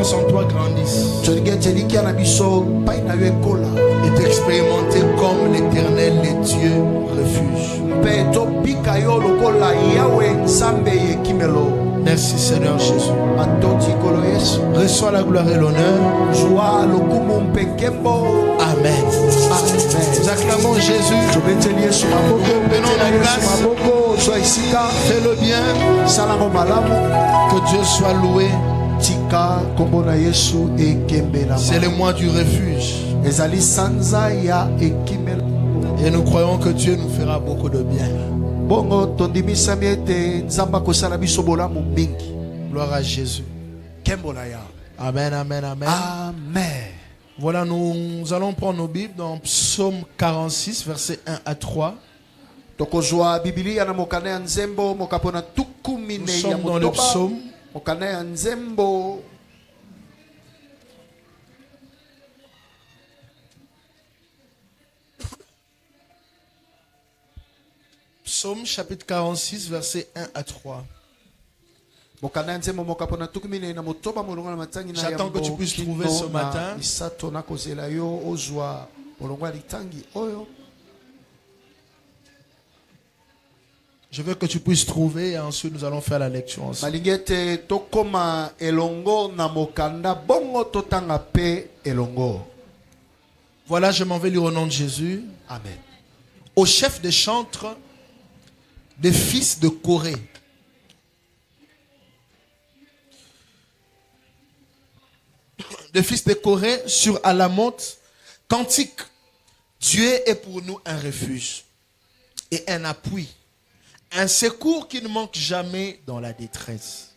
confiance en toi grandisse. Et t'expérimenter comme l'Éternel, les dieux refuge. Merci Seigneur Jésus. Reçois la gloire et l'honneur. Amen. Nous acclamons Jésus. Venons la grâce. Fais-le bien. Que Dieu soit loué. C'est le mois du refuge. Et nous croyons que Dieu nous fera beaucoup de bien. Gloire à Jésus. Amen, amen, amen. Amen. Voilà, nous allons prendre nos Bibles dans Psaume 46, versets 1 à 3. Nous sommes dans le psaume. Psaume chapitre 46, versets 1 à 3. J'attends que tu puisses trouver ce matin. Je veux que tu puisses trouver et ensuite nous allons faire la lecture ensemble. Voilà, je m'en vais lire au nom de Jésus. Amen. Au chef des chantres des fils de Corée. Des fils de Corée sur Alamoth, cantique. Dieu est pour nous un refuge et un appui, un secours qui ne manque jamais dans la détresse.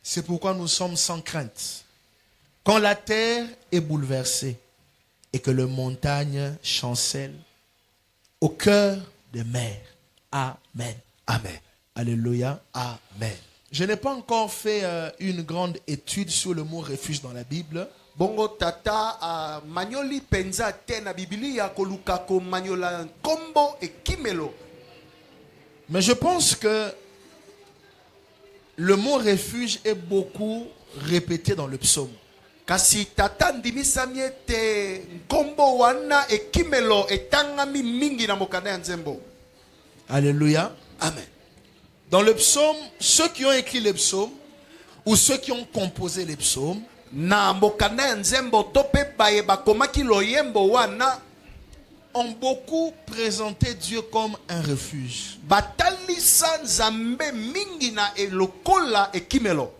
C'est pourquoi nous sommes sans crainte. Quand la terre est bouleversée et que les montagnes chancellent au cœur des mers. Amen. Amen. Alléluia. Amen. Je n'ai pas encore fait une grande étude sur le mot refuge dans la Bible. Bongo tata manioli penza te na Biblia koluka ko maniola kombo e kimelo. Mais je pense que le mot refuge est beaucoup répété dans le psaume. Kasi tata ndimisa miete kombo wana e kimelo etangami mingi na mokanda ya nzembo. Alléluia. Amen. Dans le psaume, ceux qui ont écrit les psaumes ou ceux qui ont composé les psaumes na mokanda ya nzembo to pe baye bakomaki loyembo wana ont beaucoup présenté Dieu comme un refuge. Batalisa nzambe mingi na elokola e kimelo.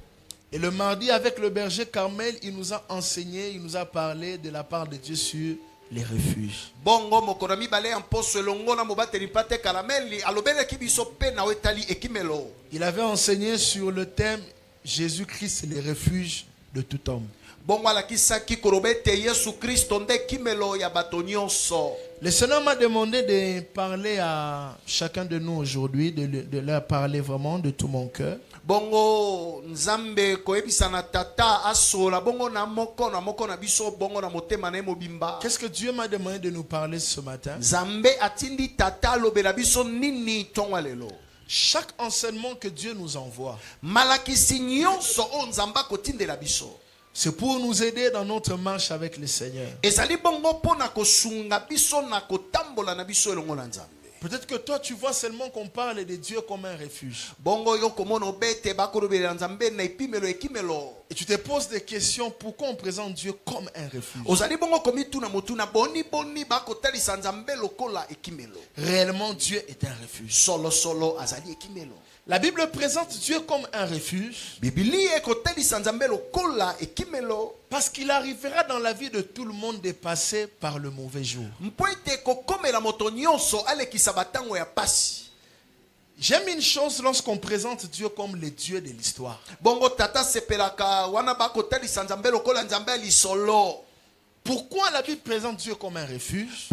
Et le mardi avec le berger Carmel, il nous a enseigné, il nous a parlé de la part de Dieu sur les refuges. Bongo mokorami bale amposo longo na mobateli pate karameli alobele kibiso pe na wetali ekimelo. Il avait enseigné sur le thème Jésus-Christ, les refuges de tout homme. Bongo alakisaki korobete Yesu Kristo nde kimelo ya bato nyonso. Le Seigneur m'a demandé de parler à chacun de nous aujourd'hui, de leur parler vraiment de tout mon cœur. Bongo nzambe koebisa na tata asola bongo na moko na biso bongo na motema na mobimba. Qu'est-ce que Dieu m'a demandé de nous parler ce matin? Nzambe atindi tata lobela biso nini tongwalelo. Chaque enseignement que Dieu nous envoie, malakisi nyonso o nzamba kotindela biso, c'est pour nous aider dans notre marche avec le Seigneur. Ezali bongo pona kosunga biso na kotambola na biso elongo na nzambe. Peut-être que toi tu vois seulement qu'on parle de Dieu comme un refuge. Et tu te poses des questions, pourquoi on présente Dieu comme un refuge? Réellement Dieu est un refuge. La Bible présente Dieu comme un refuge parce qu'il arrivera dans la vie de tout le monde de passer par le mauvais jour. J'aime une chose lorsqu'on présente Dieu comme le Dieu de l'histoire. Pourquoi la Bible présente Dieu comme un refuge?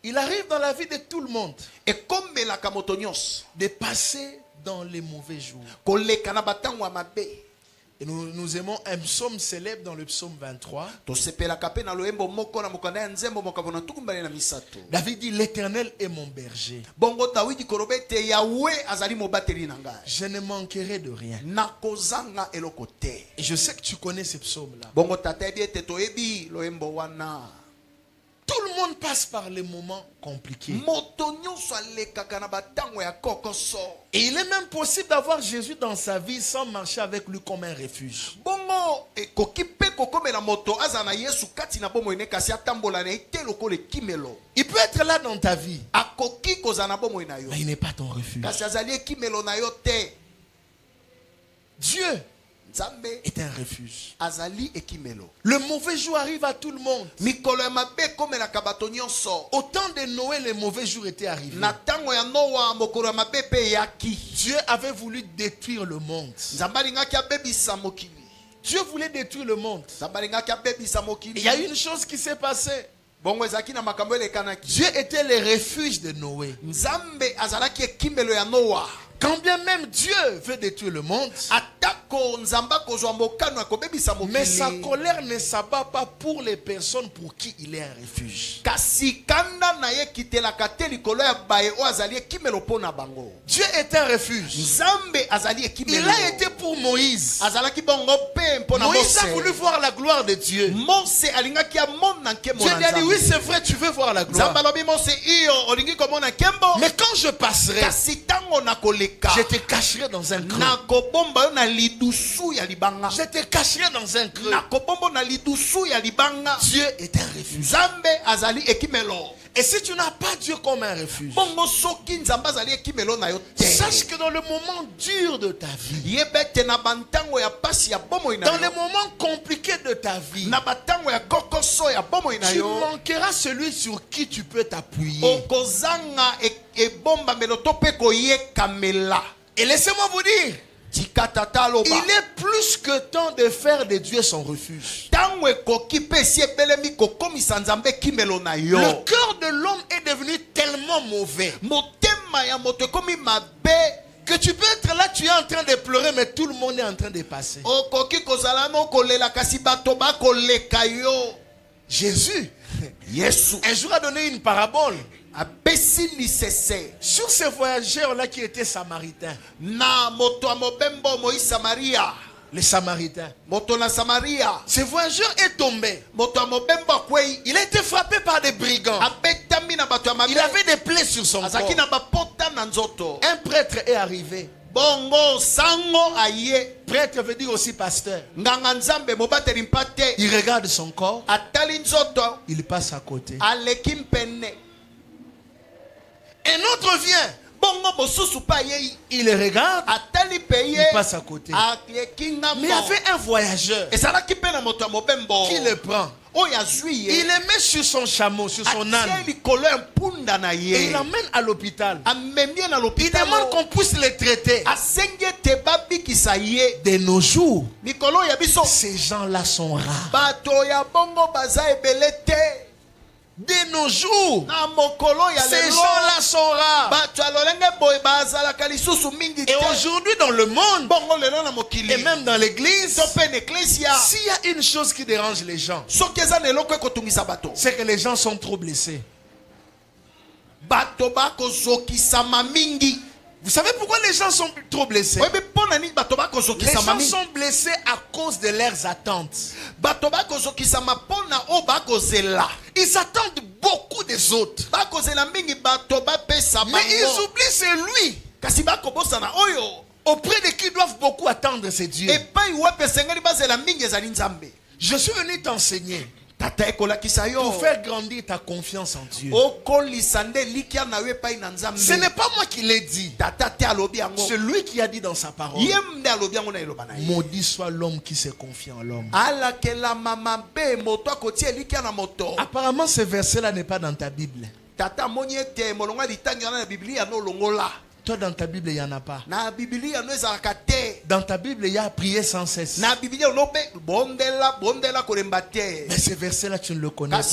Il arrive dans la vie de tout le monde de passer dans les mauvais jours. Et nous aimons un psaume célèbre dans le psaume 23. David dit, l'Éternel est mon berger. Je ne manquerai de rien. Et je sais que tu connais ce psaume-là. Tout le monde passe par les moments compliqués. Et il est même possible d'avoir Jésus dans sa vie sans marcher avec lui comme un refuge. Il peut être là dans ta vie, mais il n'est pas ton refuge. Dieu est un refuge. Le mauvais jour arrive à tout le monde. Au temps de Noé, les mauvais jours étaient arrivés. Dieu avait voulu détruire le monde. Dieu voulait détruire le monde. Il y a une chose qui s'est passée. Dieu était le refuge de Noé. Quand bien même Dieu veut détruire le monde, mais sa colère ne s'abat pas pour les personnes pour qui il est un refuge. Dieu est un refuge. Il a été pour Moïse. Moïse a voulu voir la gloire de Dieu. Dieu lui a dit, oui c'est vrai, tu veux voir la gloire. Mais quand je passerai, je te cacherai dans un creux. Je te cacherai dans un creux. Dieu est un refuge. Et si tu n'as pas Dieu comme un refuge, sache que dans le moment dur de ta vie, dans les moments compliqués de ta vie, tu manqueras celui sur qui tu peux t'appuyer. Et laissez-moi vous dire, il est plus que temps de faire de Dieu son refuge. Le cœur de l'homme est devenu tellement mauvais que tu peux être là, tu es en train de pleurer, mais tout le monde est en train de passer. Jésus, un jour a donné une parabole sur ces voyageurs-là qui étaient samaritains. Les Samaritains. Ce voyageur est tombé. Il a été frappé par des brigands. Il avait des plaies sur son corps. Un prêtre est arrivé. Prêtre veut dire aussi pasteur. Il regarde son corps. Il passe à côté. Un autre vient. Il regarde. Il passe à côté. Mais il y avait un voyageur qui le prend. Il le met sur son chameau, sur son âne. Et il l'emmène à l'hôpital. Il demande qu'on puisse le traiter. De nos jours, ces gens-là sont rares. De nos jours, ces gens-là sont rares. Et aujourd'hui dans le monde, et même dans l'église, s'il y a une chose qui dérange les gens, c'est que les gens sont trop blessés. Vous savez pourquoi les gens sont trop blessés? Les gens sont blessés à cause de leurs attentes. Ils attendent beaucoup des autres. Mais ils oublient c'est lui auprès de qui ils doivent beaucoup attendre, c'est Dieu. Je suis venu t'enseigner pour faire grandir ta confiance en Dieu. Ce n'est pas moi qui l'ai dit. C'est lui qui a dit dans sa parole. Maudit soit l'homme qui se confie en l'homme. Apparemment ce verset-là n'est pas dans ta Bible. Toi dans ta Bible il n'y en a pas. Dans ta Bible il y a prier sans cesse. Mais ce verset là tu ne le connais pas.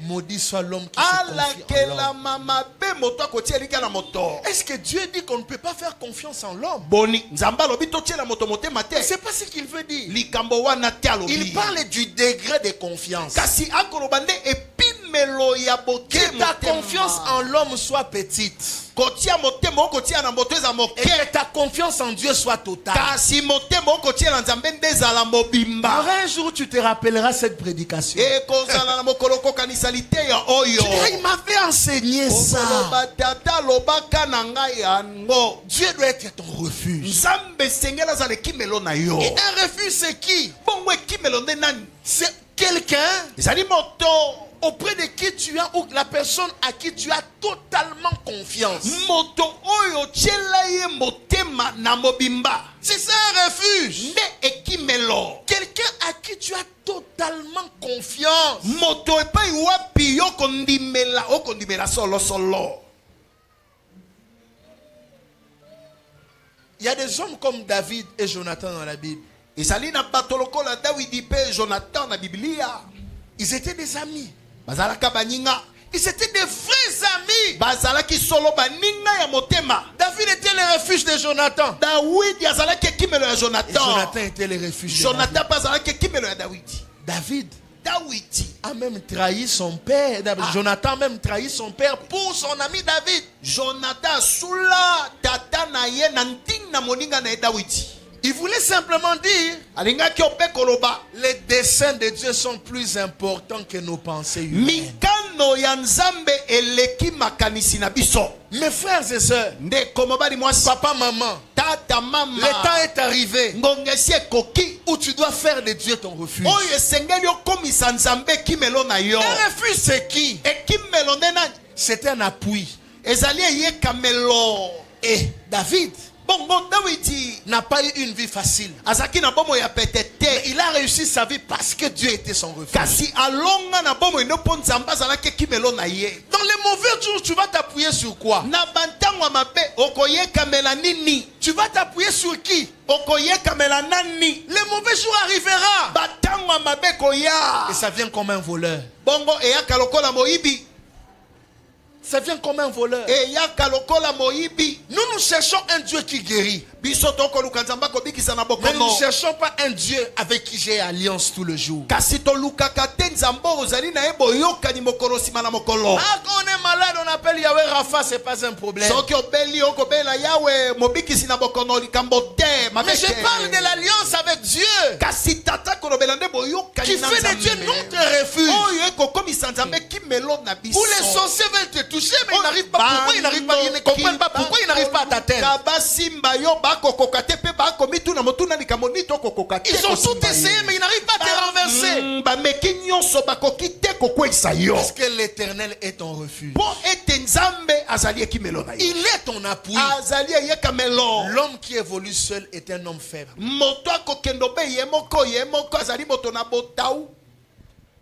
Maudit soit l'homme qui se confie en l'homme. mabe moto akotia lika na moto. Est-ce que Dieu dit qu'on ne peut pas faire confiance en l'homme? Boni nzamba lobi totia na moto motema te. C'est pas ce qu'il veut dire. Likambo wana te alobi. Il parle du degré de confiance. Kasi akoloba nde epimelo ya bote Que ta confiance en l'homme soit petite. Kotia motema okotia na moto eza Et moke. que ta confiance en Dieu soit totale. Kasi motema okotia na nzambe nde ezala Alors mobimba. un jour tu te rappelleras cette prédication. Ekozala na mokolo kokanisa lite ya oyo. Tu diras, il m'avait enseigné ça. Okoloba tata lobaka na ngai yango. Dieu doit être ton refuge. Nzambe sengela azala ekimelo na yo. Et un refuge c'est qui? Bongo ekimelo nde nani? C'est quelqu'un Ezali moto auprès de qui tu as, ou la personne à qui tu as totalement confiance. moto oyo tiela ye motema na mobimba. C'est ça un refuge. Nde ekimelo. Quelqu'un à qui tu as totalement confiance. Moto epai wapi okondimela solo solo. Il y a des hommes comme David et Jonathan dans la Bible. Ezali na bato lokola Dawidi pe Jonathan na Biblia. Ils étaient des amis. Bazalaka baninga. Ils étaient des vrais amis. Bazalaki solo baninga ya motema. David était le refuge de Jonathan. Dawidi azalaki ekimelo ya Et Jonathan. Jonathan était le refuge de Jonathan David. pa azalaki ekimelo ya Dawidi. David Dawidi a même trahi son père. Jonathan a même trahi son père pour son ami David. Jonathan sula tata na ye na nting na moninga na ye Dawidi. Il voulait simplement dire, Alingaki ope koloba. les desseins de Dieu sont plus importants que nos pensées humaines. Mikano ya nzambe eleki makanisi na biso. Mes frères et sœurs, Nde komobali mwasi. papa, maman, Tata mama. le temps est arrivé Ngongesi ekoki. où tu dois faire de Dieu ton refuge. Oyo esengeli okomisa nzambe ekimelo na yo. Un refuge, c'est qui? Ekimelo nde nani? C'est un appui. Ezali eyekamelo. Et David Bongo Dawidi n'a pas eu une vie facile. azaki na bomo ya petete. Il a réussi sa vie parce que Dieu était son refuge. Kasi alonga na bomo ino po nzambe azalaki ekimelo na ye. Dans les mauvais jours, tu vas t'appuyer sur quoi? Na bantango mabe okoyekamela nini? Tu vas t'appuyer sur qui? Okoyekamela nani? Les mauvais jours arriveront. Batango mabe koya. Et ça vient comme un voleur. Bongo eyaka lokola moyibi. Ça vient comme un voleur. Eyaka lokola moyibi. Nous cherchons un Dieu qui guérit. Biso tokoluka nzamba kobikisa na Mais nous bokono. ne cherchons pas un Dieu avec qui j'ai alliance tout le jour. Kasi tolukaka te nzambo ozali na ye boyokani mokolo sima na mokolo. Ah, quand on est malade, on appelle Yahweh Rapha, c'est pas un problème. Soki obeli okobela yawe mobikisi na bokono likambo te. Mais je parle de l'alliance avec Dieu, Kasi tata kolobela nde boyokani qui na fait de Dieu nzambe. notre refuge. Oyo ekokomisa nzambe kimelo na biso. Où les sorciers veulent te toucher, mais ils n'arrivent pas. Pourquoi ils n'arrivent pas? Ils ne comprennent pas pourquoi ils n'arrivent pas à t'atteindre. Basimba yo bakokoka te pe bakomituna motuna likambo ni tokokoka te. Ils ont tout essayé, mais ils n'arrivent pas à te renverser. Bameki nyonso bakoki te kokwesa yo. Parce que l'Éternel est ton refuge. Po ete nzambe azali ekimelo na yo. Il est ton appui. Azali eyekamelo. L'homme qui évolue seul est un homme faible. Moto akokendo be ye moko azali moto na botau.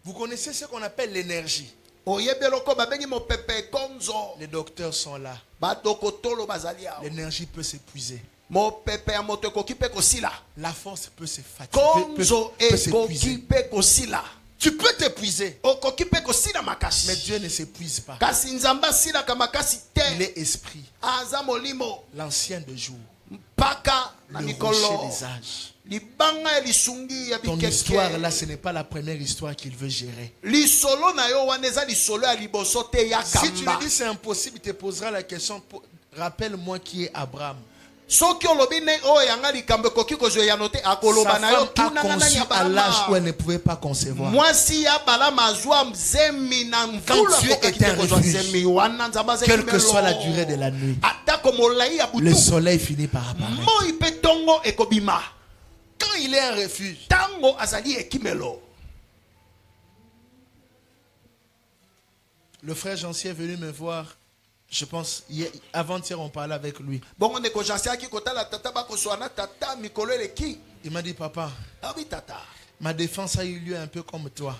Vous connaissez ce qu'on appelle l'énergie. Oyebeloko babengi mopepe konzo. Les docteurs sont là. Badokotolo bazali awo. L'énergie peut s'épuiser. Mopepe ya moto ekoki pe kosila. La force peut se fatiguer. Konzo Peut ekoki s'épuiser. pe kosila. Tu peux t'épuiser. Okoki pe kosila makasi. Mais Dieu ne s'épuise pas. Kasi nzamba silaka makasi Il te. est esprit. Aza molimo. L'ancien de jour. Mpaka na Le mikolo. rocher des âges. Libanga ya lisungi ya Ton bikeke. histoire là, ce n'est pas la première histoire qu'il veut gérer. Lisolo na yo wana eza lisolo ya liboso te ya Si tu kamba. lui dis c'est impossible, il te posera la question. Rappelle-moi qui est Abraham. Soki olobi ne oyo yanga likambo ekoki kozwa ya note Sa akoloba na yo femme a tunanga nani conçu ya à l'âge où elle balama. ne pouvait pas concevoir. Mwasi ya balama azwa mzemi na mvula Dieu akokaki est te un kozwa refuge, mzemi wana nzamba azali quelle que kimelo. soit la durée de la nuit, atako molai ya le butu soleil finit par apparaître. moi pe tongo ekobima Quand il est un refuge, tango azali ekimelo. le frère Jancy est venu me voir. Je pense, avant-hier, on parlait avec lui. Bongo ndeko jansiaki kotala tata bakoswana tata mikolo eleki. Il m'a dit, papa, Abi tata. ma défense a eu lieu un peu comme toi.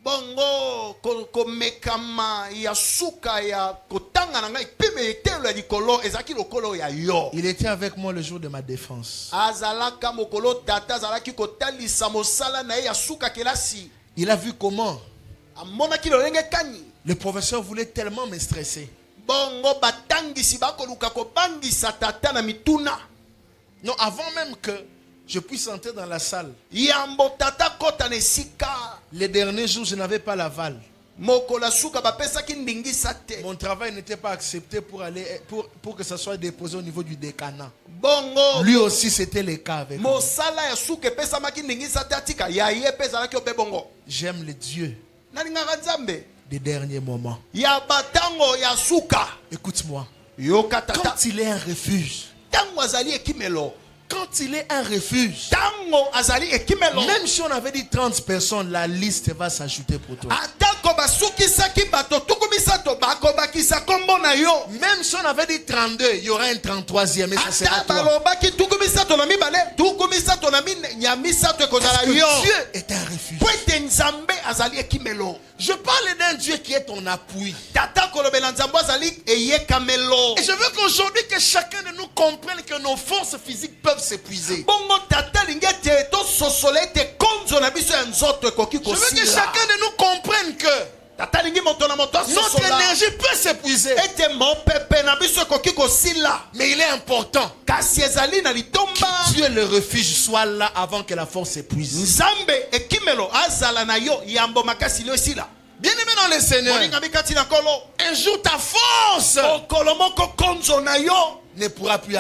Bongo komekama ya suka ya kotanga na ngai peme etelo ya likolo ezaki lokolo ya yo. Il était avec moi le jour de ma défense. Azalaka mokolo tata azalaki kotalisa mosala na ye ya suka kelasi. Il a vu comment amonaki lolenge kani. Le professeur voulait tellement me stresser. Bongo batangisi bakoluka kobangisa tata na mituna. Non, avant même que je puisse entrer dans la salle. Yambo tata kota nesika. Les derniers jours, je n'avais pas l'aval. Mokola suka bapesaki ndingisa te. Mon travail n'était pas accepté pour que ça soit déposé au niveau du décanat. Bongo. Lui aussi, c'était le cas avec moi. Mosala ya suka pesa maki ndingisa te atika ya ye pesa la ki obe bongo. J'aime le Dieu Nalingaka Nzambe. des derniers moments. Ya batango ya suka. Écoute-moi. Yoka tata. Quand il est un refuge, Tango azali ekimelo. quand il est un refuge, Tango azali ekimelo. même si on avait dit 30 personnes, la liste va s'ajouter pour toi. Atako basukisaki bato tukumisato bakobakisa kombo na yo. Même si on avait dit 32, il y aura un 33e et ça sera Ata toi. balobaki tukumisato na mibale tukumisato na nyamisato ekozala Parce que yo. Dieu est un refuge. Po ete Nzambe azali ekimelo. Je parle d'un Dieu qui est ton appui. Tata kolobela Nzambe azali eyekamelo. Et je veux qu'aujourd'hui que chacun de nous comprenne que nos forces physiques peuvent s'épuiser. Bongo tata lingete to sosole te konzo na biso ya nzoto ekoki Je veux que kosila. chacun de nous comprenne que Tata lingi moto na moto notre sosola. énergie peut s'épuiser. Ete mopepe na biso ekoki kosila. Mais il est important Kasi ezali na litomba. que Dieu le refuge soit là avant que la force s'épuise. Nzambe ekimelo azala na yo yambo makasi lio esila. Bien-aimé dans le Seigneur, Moninga mikati na kolo. un jour ta force Okolo moko konzo na yo. ne pourra plus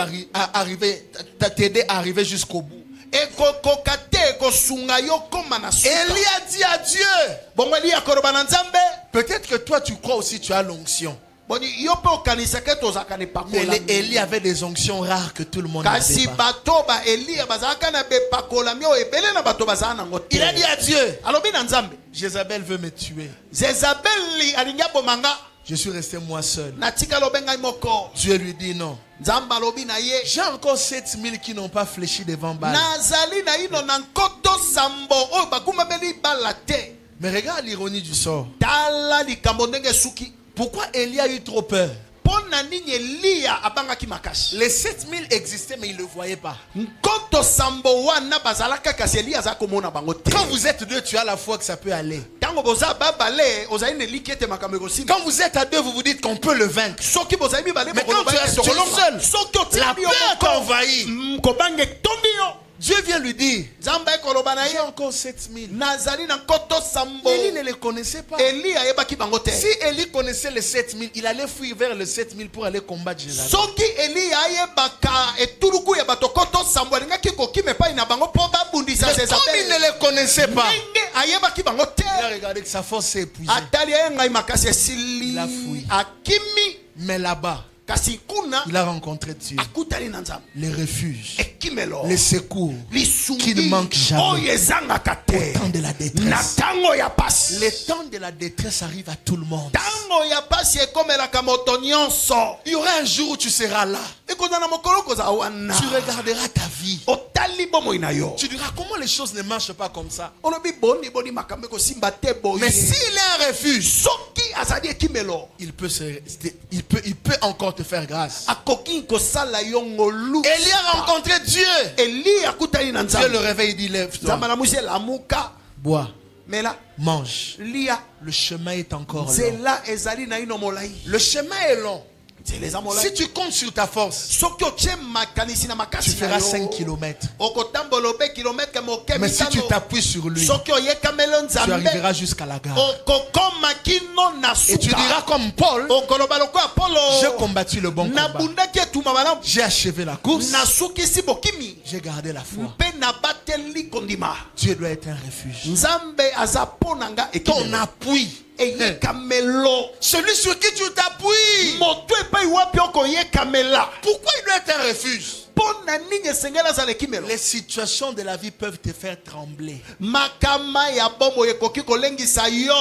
t'aider à arriver jusqu'au bout. Ekokoka te ekosunga yo koma na suka. Élie a dit à Dieu, Bongo Eli akoloba na Nzambe. peut-être que toi tu crois aussi tu as l'onction. Boni yo pe okanisa ke tozaka ne Mais pakola. Élie avait des onctions rares que tout le monde n'avait Kasi pas. bato ba Eli bazaka na be pakola mio ebele na bato bazana nango te. Il a dit à Dieu, Alobi na Nzambe. Jézabel veut me tuer. Jezabeli alinga bomanga. Je suis resté moi seul. Na tika lobenga moko. Dieu lui dit non. Nzamba lobi na ye. J'ai encore 7000 qui n'ont pas fléchi devant Baal. Nazali na ino na nkoto sambo o bakuma beli balate. Mais regarde l'ironie du sort. Tala likambo ndenge suki. Pourquoi Élie a eu trop peur? Pona nini Elia abanga ki makasi. Les 7000 existaient mais ils ne le voyaient pas. Nkoto sambo wana bazalaka kasi Elia za komona bango te. Quand vous êtes deux, tu as la foi que ça peut aller. Tango boza babale ozali ne likete makambo ekosi. Quand vous êtes à deux, vous vous dites qu'on peut le vaincre. Soki bozali mi bale Mais quand tu es seul, soki la otimi peur t'envahit. kobange tondi yo. Dieu vient lui dire, Nzamba ekoloba na j'ai ye. encore 7000. Nazali na nkoto sambo. Élie ne les connaissait pas. Eli ayebaki bango te. Si Élie connaissait les 7000, il allait fuir vers les 7000 pour aller combattre Jézabel. Soki Eli ayebaka etuluku ya bato koto sambo alingaki kokime pa ina bango po babundisa Mais comme il Jezabel. ne les connaissait pas, Ndenge ayebaki bango te. il a regardé que sa force s'est épuisée. Atali ye ngai makasi esili. Il a fui. Akimi Mais là-bas, kasi kuna il a rencontré Dieu. akutali na Nzambe. Les refuges, Ekimelo. les secours, Lisungi. qui ne manquent jamais. Oyo ezangaka te. Au temps de la Na détresse. tango ya pasi. Le temps de la détresse arrive à tout le monde. Tango ya pasi ekomelaka moto nyonso. Il y aura un jour où tu seras là. Ekozana mokolo koza wana. Tu regarderas ta vie. Otali bomoi na yo. Tu diras comment les choses ne marchent pas comme ça. Olobi boni makambo ekosimba te boye. Mais s'il est un refuge, Soki azali ekimelo. il peut encore te faire grâce. Akoki kosala yo ngolu. Élie a rencontré Dieu. Eli akutali na Dieu le Nzambe. réveille, il dit lève-toi, Nzamba na musi lamuka. bois, Mela mange. lia. Le chemin est encore long. Zela ezali na ino molai. Le chemin est long. Zeleza molai. Si tu comptes sur ta force, Soki otie makanisi na makasi tu na feras yo. 5 kilomètres. Okotambola obe kilomètre moke Mais si tu mitano. t'appuies sur lui, Soki oyekamelo tu Nzambe. arriveras jusqu'à la gare. Okokoma kino na Et tu suka. diras comme Paul, Okoloba lokola Apollo. j'ai combattu le bon combat. Nabundaki etuma malamu. J'ai achevé la course. Nasukisi bokimi. J'ai gardé la foi. Mpe nabateli kondima. Dieu doit être un refuge. Nzambe aza ponanga Ton ekimelo. appui. Eyekamelo. Celui sur qui tu t'appuies. Moto epai wapi okoyekamela. Pourquoi il doit être un refuge? Pona nini esengeli azala ekimelo. Les situations de la vie peuvent te faire trembler. Makama ya bomo ekoki kolengisa yo.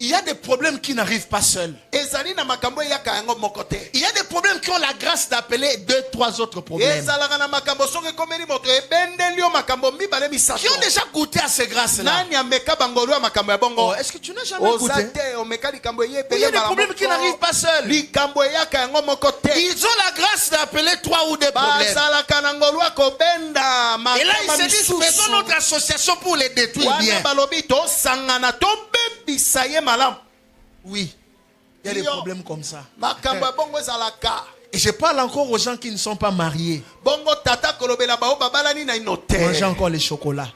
Il y a des problèmes qui n'arrivent pas seuls. Ezali na makambo eyaka yango moko te. Il y a des problèmes qui ont la grâce d'appeler 2-3 autres problèmes. Ezalaka na makambo soki ekomeli moto ebendeli yo makambo mibale misato. Qui ont déjà goûté à ces grâces-là. Nani ameka bangolu ya makambo ya bongo. Oh, est-ce que tu n'as jamais Oza goûté? te omeka likambo eye Il y a ebele des problèmes qui n'arrivent pas seuls. likambo eyaka yango moko te. Ils ont la grâce d'appeler 3 ou des problèmes. Bazalaka na ngolu akobenda Et là, ils makama se disent, misusu. faisons notre association pour les détruire Wana bien. balobi tosangana tobebi oyebisa ye malamu. Oui, il y a des Yo. problèmes comme ça. Makambo ya bongo ezalaka. Et je parle encore aux gens qui ne sont pas mariés. Bongo tata kolobela bao babalani na inote. Mangez encore les chocolats.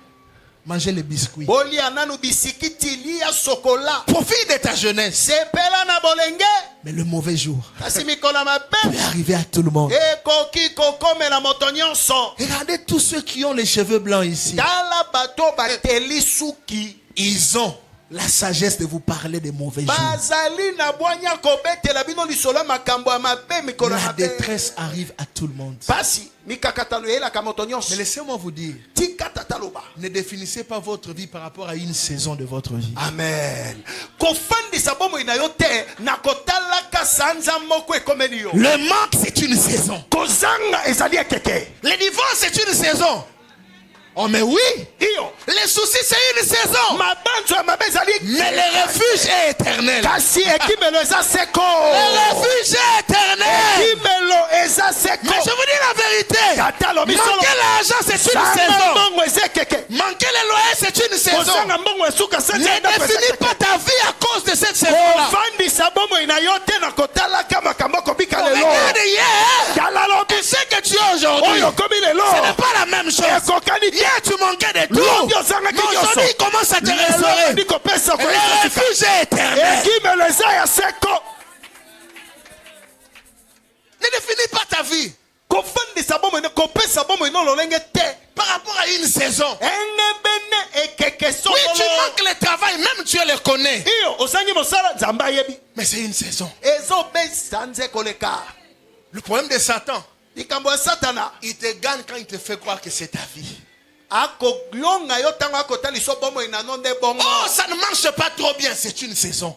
Mangez les biscuits. Bolia nanu bisikiti lia sokola. Profite de ta jeunesse. Sepela na bolenge. Mais le mauvais jour Kasi mikolo mabe. peut arriver à tout le monde. Ekoki kokomela moto nyonso. Regardez tous ceux qui ont les cheveux blancs ici. Tala bato bateli suki. Ils ont la sagesse de vous parler des mauvais jours. Bazali na bwanya kobetela bino lisolo makambo ya mabe mikolo La mabe. détresse arrive à tout le monde. Pasi mikakatano yela kamoto Mais nyonso. laissez-moi vous dire, Tika tataloba. ne définissez pas votre vie par rapport à une saison de votre vie. Amen. Kofandisa bomo ina yo te na kotalaka sanza moko ekomeli yo. Le manque, c'est une saison. Kozanga ezali ekeke. Le divorce, c'est une saison. Oh, mais oui. Iyo. Les soucis, c'est une saison. Mabanzo ya mabe ezali. Mais le refuge est éternel. Kasi ekimelo eza seko. Le refuge est éternel. Ekimelo eza seko. Mais je vous dis la vérité. Tata lobi solo. Manquer l'argent, c'est une Sanga saison. mbongo eza ekeke. Manquer le loyer, c'est une saison. Kozanga mbongo esuka Ne sanza enda pesa définis ekeke. pas ta vie à cause de cette saison-là. Kofandisa bomo ina yo te na kotalaka makambo kobika lelo. Regarde hier. Tala lobi. Et ce que tu as aujourd'hui, Oyo komi lelo. ce n'est pas la même chose. Ekokani te. Hier, tu manquais de tout. L'audio Mais ozangaki nyonso. aujourd'hui, il commence à te Lelo restaurer. ndi kopesa Le koyesa sika. refuge est éternel. Ekimelo eza ya seko. Ne définis pas ta vie Kofandisa bomo ina kopesa bomo ina lolenge te. par rapport à une saison. Engebene ekeke Oui, tu solo. manques le travail, même Dieu le connaît. Iyo ozangi mosala nzambe ayebi. Mais c'est une saison. Ezobesa nze koleka. Le problème de Satan, Likambo ya satana. il te gagne quand il te fait croire que c'est ta vie. Akolonga yo tango akotaliso bomo ina nonde bongo. Oh, ça ne marche pas trop bien, c'est une saison.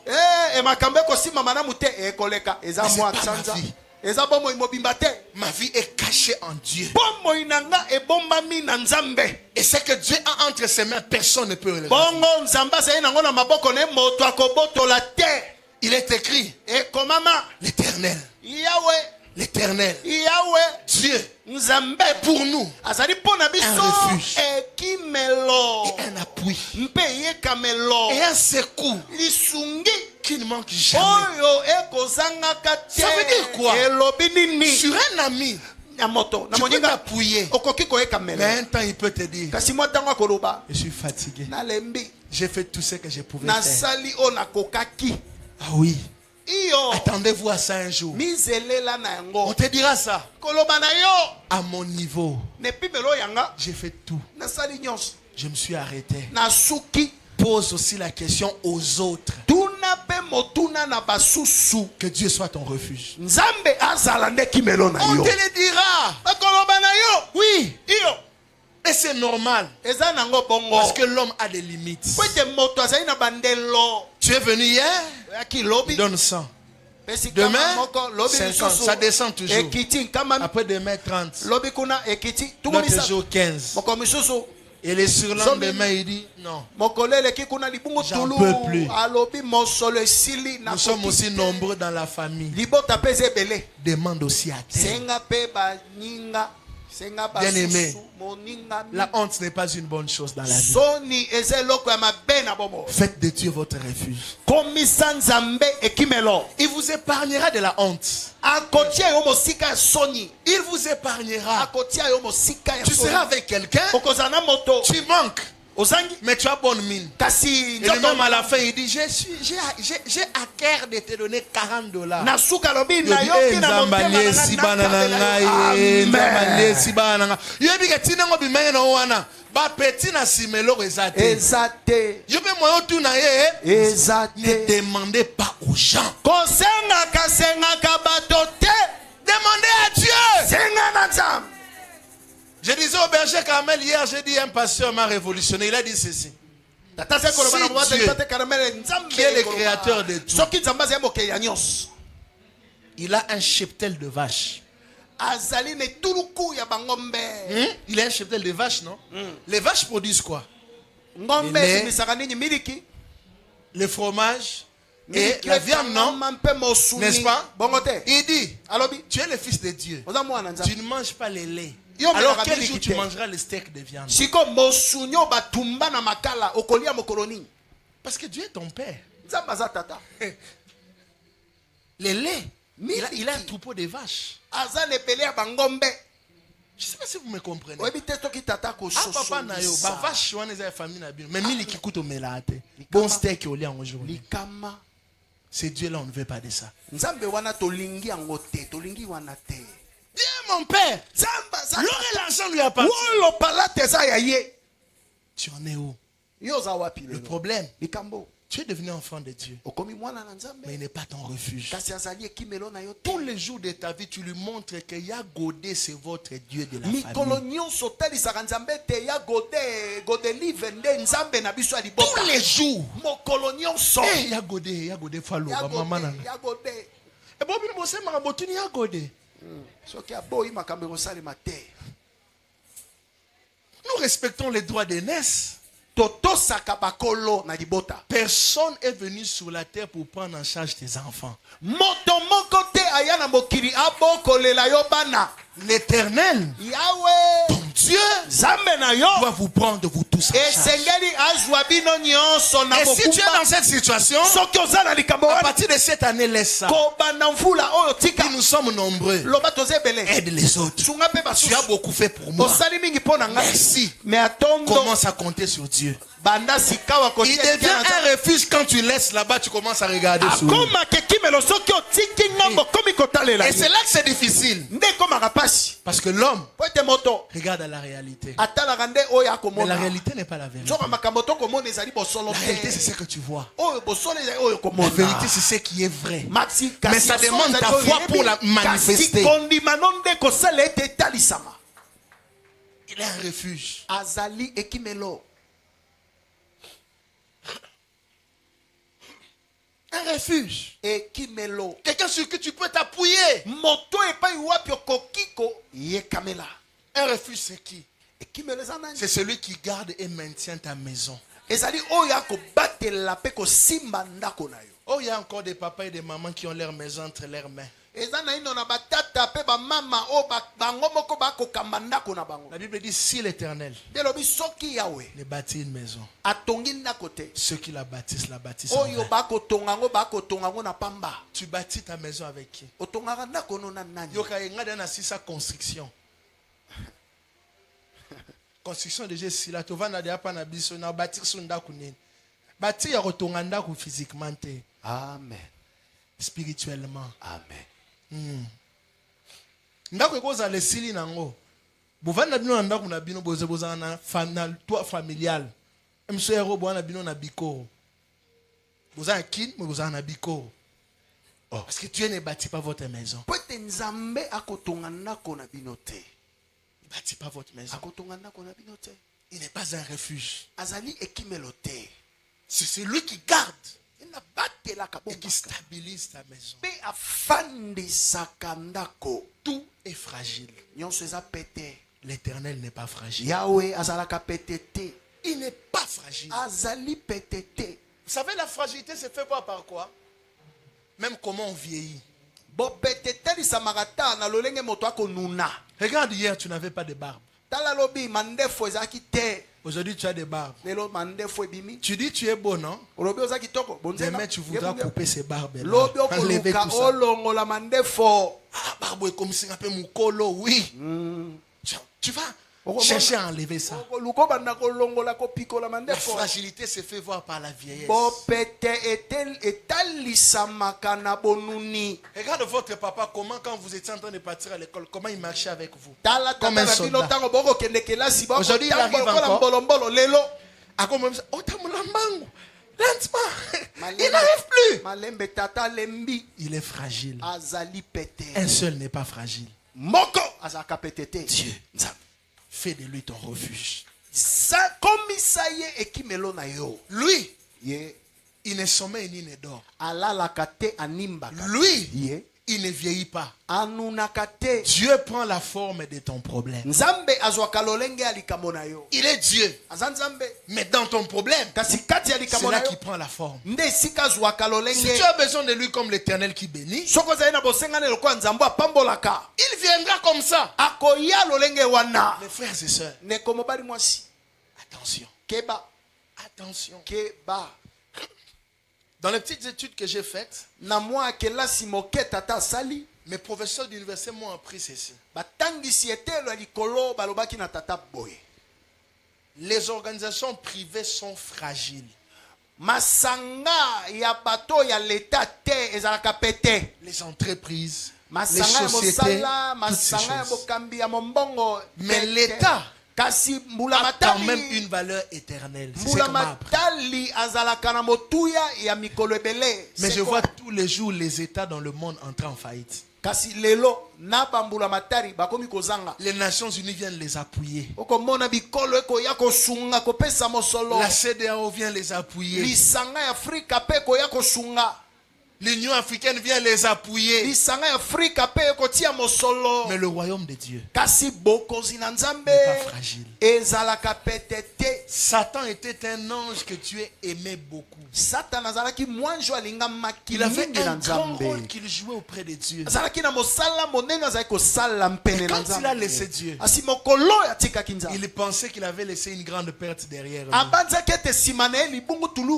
Makambo ekosima malamu te ekoleka. Eza Mais c'est mwa pas sanza. ma vie. Eza bomo imobimba te. Ma vie est cachée en Dieu. Bomo inanga ebombami na nzambe. Et ce que Dieu a entre ses mains, personne ne peut le Bongo relever. nzambe azali nango na maboko ne moto akobotola te. Il est écrit, Ekomama l'Éternel, Yahweh, l'Éternel, Yahweh, Dieu nzambe est pour nous azali pona biso un refuge. ekimelo et un appui mpe yekamelo et un secours lisungi qui ne manque jamais. oyo ekozangaka te. Ça veut dire quoi? Elobi nini Sur un ami, na moto na tu peux moninga t'appuyer. okoki koyekamelo Mais un temps, il peut te dire, kasi mwa ntango akoloba je suis fatigué. nalembi J'ai fait tout ce que je pouvais faire. nasali oyo nakokaki. Ah oui. Iyo Attendez-vous à ça un jour. mizelela na On yango te dira ça. koloba na yo À mon niveau, nepimelo yanga j'ai fait tout. nasali nyonso Je me suis arrêté. nasuki. Pose aussi la question aux autres. Tuna pe motuna na basusu. Que Dieu soit ton refuge. Nzambe azala nde kimelo na On yo. te le dira. Bakoloba na yo. Oui. Iyo Et c'est normal. eza nango bongo. Parce que l'homme a des limites. Po ete moto azali na bandelo. Tu es venu hier, Oyaki lobi. donne 100. Pesi Demain, kama moko lobi 50. lisusu. Ça descend toujours. Ekiti nkama Après demain, 30. lobi kuna ekiti. Tuko L'autre misa. jour, 15. Moko misusu. Et le surlendemain, il dit non. Mokolele ki kuna libungu J'en tulu. peux plus. Alobi mosolo esili na Nous sommes koki aussi te. nombreux dans la famille. Libota peze ebele. Demande aussi à terre. Senga pe baninga. Senga Bien-aimé. basusu. Moninga. La honte n'est pas une bonne chose dans la vie. Soni eze loko ya mabe na bomo. Faites de Dieu votre refuge. Komisa nzambe ekimelo. Il vous épargnera de la honte. Akotia yo mosika ya soni. Il vous épargnera. Akotia yo mosika ya Tu soni. seras avec quelqu'un, Okozana moto. tu manques, Ozangi. mais tu as bonne mine. Kasi Et le même à la fin, il dit, j'ai à cœur de te donner $40. nasuka lobi Il na dit, yo eh, kina Nzambale si banana ngai, Nzambale si banana. Yebi ke tina ngo bimenye no wana. Ba petit na simelo ezate. Ezate. Yebi moyo tu na ye. Ne Ezate. demandez pas aux gens. Kosenga kasenga kabato te. Demandez à Dieu. Senga na nzambe. Je disais au berger Carmel hier, j'ai dit un pasteur m'a révolutionné. Il a dit ceci. Tata se koloba na Si mwate Dieu, tate karamele nzambe. qui est le koloba. créateur de tout. Soki nzambe azali moke ya nyonso. Il a un cheptel de vaches. Azali ne tuluku ya bangombe. Il a un cheptel de vaches, non? Les vaches produisent quoi? Ngombe Le lait. zimisaka nini miliki. Le fromage et Miliki la viande, non? etangama mpe mosuni. N'est-ce pas? Bongo te. Il dit, Alobi. tu es le fils de Dieu. Oza mwana nzambe. Tu ne manges pas les laits. Yo Alors melaka quel miliki jour tu te. mangeras le steak de viande? Siko mosunyo batumba na makala okolia mokoloni. Parce que Dieu est ton père. nzambe aza tata Les laits, il a un troupeau de vaches. aza na ebele ya bangombe. Je ne sais pas si vous me comprenez. oyebi te soki tata Ah, papa na yo, ba kososolisa vache wana eza ya famille na bino. Mais mili kikuto melate. Bon steak au lit en aujourd'hui. likama. C'est Dieu là, on ne veut pas de ça. nzambe wana tolingi yango te, tolingi wana te. Dieu mon père. nzambe aza L'or et l'argent lui appartient. wolopala te eza ya ye. Tu en es où? yo oza wapi Le lelo? problème, likambo tu es devenu enfant de Dieu. okomi mwana na Mais nzambe il n'est pas ton refuge. kasi azali ekimelo na yo te. Tous les jours de ta vie, tu lui montres que Yagodé, c'est votre Dieu de la mikolo famille. nyonso otalisaka nzambe te ya godelive nde nzambe na biso ya liboka. Tous les jours. mokolo nyonso Eh, Yagodé, Falo, maman. ya gode. Et bon, bien, c'est Marabotuni Yagodé. soki aboyi makambo ekosalema te. Nous respectons les droits d'aînesse. totosaka bakolo na libota. Personne est venu sur la terre pour prendre en charge tes enfants. moto moko te aya na mokili abokolela yo bana. L'Éternel, yawe ton Dieu, nzambe na yo doit vous prendre vous tous en charge. esengeli azwa bino nyonso na Et si tu es mokumba. dans cette situation, soki oza na likambo à wana partir de cette année, laisse ça. kobanda mvula oyo tika Si nous sommes nombreux, loba toza ebele aide les autres. sunga mpe Tu as basusu beaucoup fait pour moi. osali mingi mpo na ngai. Merci. me atondo Commence à compter sur Dieu. banda sikawa Il devient un refuge quand tu laisses là-bas, tu commences à regarder sur lui. akomaka ekimelo soki otiki ngambo komi kotalela Et c'est là que c'est difficile. nde ekomaka pasi Parce que l'homme po ete moto regarde à la réalité. atalaka nde oyo Mais la akomona. réalité n'est pas la vérité. nzoka makambo tokomona ezali bosolo La réalité, c'est te ce que tu vois. oyo bosolo ezali oyo La komona. vérité, c'est ce qui est vrai. Maxi, Mais kasi ça ya demande solo ta ezali foi oyo pour la yebi, manifester. kasi kondima no nde kosala ete etalisama. Il est un refuge. azali ekimelo. Un refuge. ekimelo. Quelqu'un sur qui tu peux t'appuyer. moto epai wapi okoki koyekamela. Un refuge, c'est qui? ekimelo eza nani? C'est celui qui garde et maintient ta maison. ezali oyo akobatela mpe kosimba ndako na yo. Oh, il y a encore des papas et des mamans qui ont leur maison entre leurs mains. eza na ino na batata mpe bamama oyo bango moko bakokamba ndako na bango. La Bible dit, si l'Éternel nde lobi soki yawe les bâtit une maison, atongi ndako te, ceux qui la bâtissent en oyo vain. bakotonga yango na pamba. Tu bâtis ta maison avec qui? otongaka ndako no na nani? Yoka yenga dana sisa construction. Construction déjà si la tovana de apa na biso na bâtir son ndako nini. Bâtir ya kotonga ndako physiquement te, amen spirituellement. amen. Ndako ekoza le sili nango. Bovanda bino na ndako na bino boza na toi familial. Mso ero bwana bino na biko. Boza kin mais boza na biko. Oh, parce que Dieu ne bâtit pas votre maison. po ete nzambe akotonga ndako na bino te. Il ne bâtit pas votre maison. akotonga ndako na bino te. Il n'est pas un refuge. azali ekimelo te. C'est celui qui garde ena batelaka et qui bombaka stabilise ta maison. mpe afandisaka ndako. Tout est fragile. nyonso eza pete. L'Éternel n'est pas fragile. yawe azalaka pete te. Il n'est pas fragile. azali pete te. Vous savez, la fragilité se fait voir par quoi? Même comment on vieillit. bopete etalisamaka ta na lolenge moto akonuna. Regarde, hier, tu n'avais pas de barbe. tala lobi mandefo ezalaki te. Aujourd'hui, tu as des barbes. lelo mandefo ebimi. Tu dis tu es beau, non? olobi oza kitoko. Demain, tu voudras couper ces barbes. lobi Enlever okoluka tout ça. olongola mandefo. Ah, barbe est comme si on appelle Moukolo, oui. Tu vas chercher à enlever ça. okoluka obanda kolongola kopikola La mandefo. fragilité se fait voir par la vieillesse. bopete etalisamaka na bonuni. Regarde votre papa, comment quand vous étiez en train de partir à l'école, comment il marchait avec vous. tala Comme un tata na bino soldat. ntango bokokende kelasi Aujourd'hui, il arrive lokola encore. mbolombolo lelo. Ah, comme ça, oh, t'as mon lambango. Lentement. Il Malembe- n'arrive plus. malembe tata lembi Il est fragile. azali pete. Un seul n'est pas fragile. moko azalaka pete te. Dieu. nzambe Fais de lui ton refuge. komisa ye ekimelo na yo. Lui, ye il ne sommeille ni ne dort. alalaka te animbaka. Lui, ye il ne vieillit pas. anunaka te. Dieu prend la forme de ton problème. nzambe azwaka lolenge ya likambo na yo. Il est Dieu. aza nzambe Mais dans ton problème, kasi kati ya c'est likambo là na yo qu'il prend la forme. nde esika azwaka Si lolenge. tu as besoin de lui comme l'Éternel qui bénit, soki ozali na bosengani lokola nzambe apambolaka il viendra comme ça. akoya lolenge wana. Mes frères et sœurs, ndeko mobali mwasi attention. keba Attention. keba. Dans les petites études que j'ai faites, na mwa kelasi moke tata sali mes professeurs d'université m'ont appris ceci. batangisi etelo ya likolo balobaki na tata boye. Les organisations privées sont fragiles. Masanga ya bato ya l'État te ezalaka pete. Les entreprises, les Masanga ya sociétés, mosala, toutes ces masanga ya choses. bokambi ya mombongo. Mais l'État kasi mbula a quand même matali une valeur éternelle. C'est ce mbula qu'on m'a appris. matali azalaka na motuya ya mikolo ebele. Mais je vois tous les jours les États dans le monde entrer en faillite. kasi lelo na bambula matari bakomi kozanga. Les Nations Unies viennent les appuyer. Okomona bikolo ekoya kosunga kopesa mosolo. La CEDEAO vient les appuyer. Lisanga ya Afrika pe koya kosunga. L'Union africaine vient les appuyer. Lisanga ya Afrika pe kotia mosolo. Mais le royaume de Dieu kasi bokozi na nzambe n'est pas fragile. ezalaka petete. Satan était un ange que Dieu aimait beaucoup. Satan azalaki mwanjo alingamaki Il avait mingi na un grand nzambe. rôle qu'il jouait auprès de Dieu. azalaki na mosala monene azalaki kosala mpene Et na quand il a nzambe. laissé Dieu, asi mokolo atikaki nzambe. il pensait qu'il avait laissé une grande perte derrière lui. abanzaki ete nsima na ye libungu tulu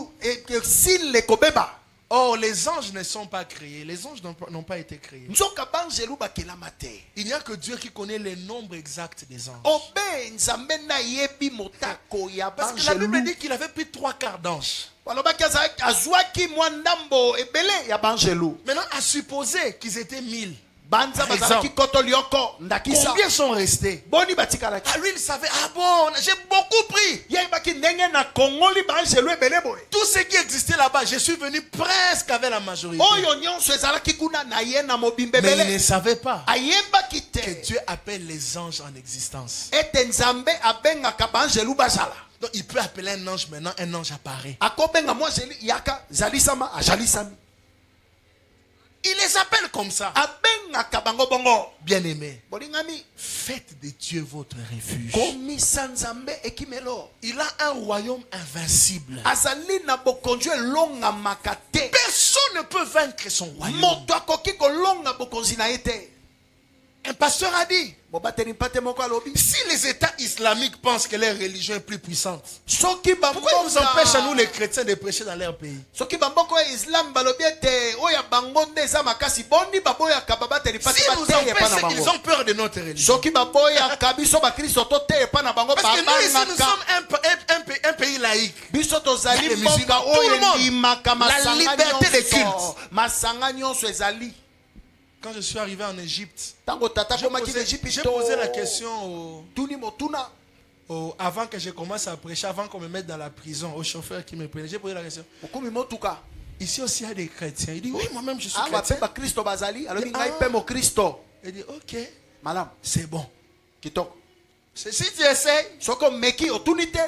esile kobeba. Or, les anges ne sont pas créés. Les anges n'ont pas été créés. nzoka banjelu bakelama te. Il n'y a que Dieu qui connaît le nombre exact des anges. obe nzambe nayebi motako ya Parce que la Bible banjelu. dit qu'il avait pris 3/4 d'anges. balobaki azwaki mwa ndambo ebele ya banjelu. Maintenant, à supposer qu'ils étaient 1000. banza Par bazalaki exemple, koto lioko ndakisa. combien sont restés? boni batikalaki. Ah, lui, il savait. Ah bon, j'ai beaucoup pris. yebaki ndenge na kongoli banjelu ebele boye. Tout ce qui existait là-bas, je suis venu presque avec la majorité. oyo nyonso ezalaki kuna na ye na mobimba Mais il ne ebele. savait pas ayebaki que te Dieu appelle les anges en existence. ete nzambe abengaka banjelu bazala. Donc il peut appeler un ange maintenant, un ange apparaît. akobenga mwazeli yaka zalisama ajalisami. Il les appelle comme ça. abengaka bango bongo. Bien-aimés, bolingami faites de Dieu votre refuge. komisa nzambe ekimelo. Il a un royaume invincible. azali na bokonzi elongamaka te. Personne ne peut vaincre son royaume. moto akoki kolonga bokonzi na ye te. Un pasteur a dit, mobateli mpate moko alobi. si les États islamiques pensent que leur religion est plus puissante, soki pourquoi ils nous empêchent à nous les bamboka chrétiens de prêcher dans leur pays? soki bamboko ya islam balobi ete oyo bango nde eza makasi boni baboyaka babateli mpate Si nous bateye epa na empêchent, ils bango. ont peur de notre religion. soki baboyaka biso bakristo toteye epa na bango Parce que nous ici, nous babangaka. sommes un pays laïque. biso tozali Les mboka musulmans, tout oyo le monde. elimaka La liberté de nyonso. culte. masanga nyonso ezali. Quand je suis arrivé en Égypte, ntango tata j'ai komaki na posé Egypte la question tuni motuna avant que je commence à prêcher, avant qu'on me mette dans la prison, au chauffeur qui me prenait. J'ai posé la question. okumi motuka. Ici aussi, il y a des chrétiens. Il dit, oui, moi-même, je suis awa mpe chrétien. bakristo bazali alobi Ah. ngai mpe mokristo. Il dit, ok, malamu c'est bon. kitoko. Si tu essayes, soki omeki otuni te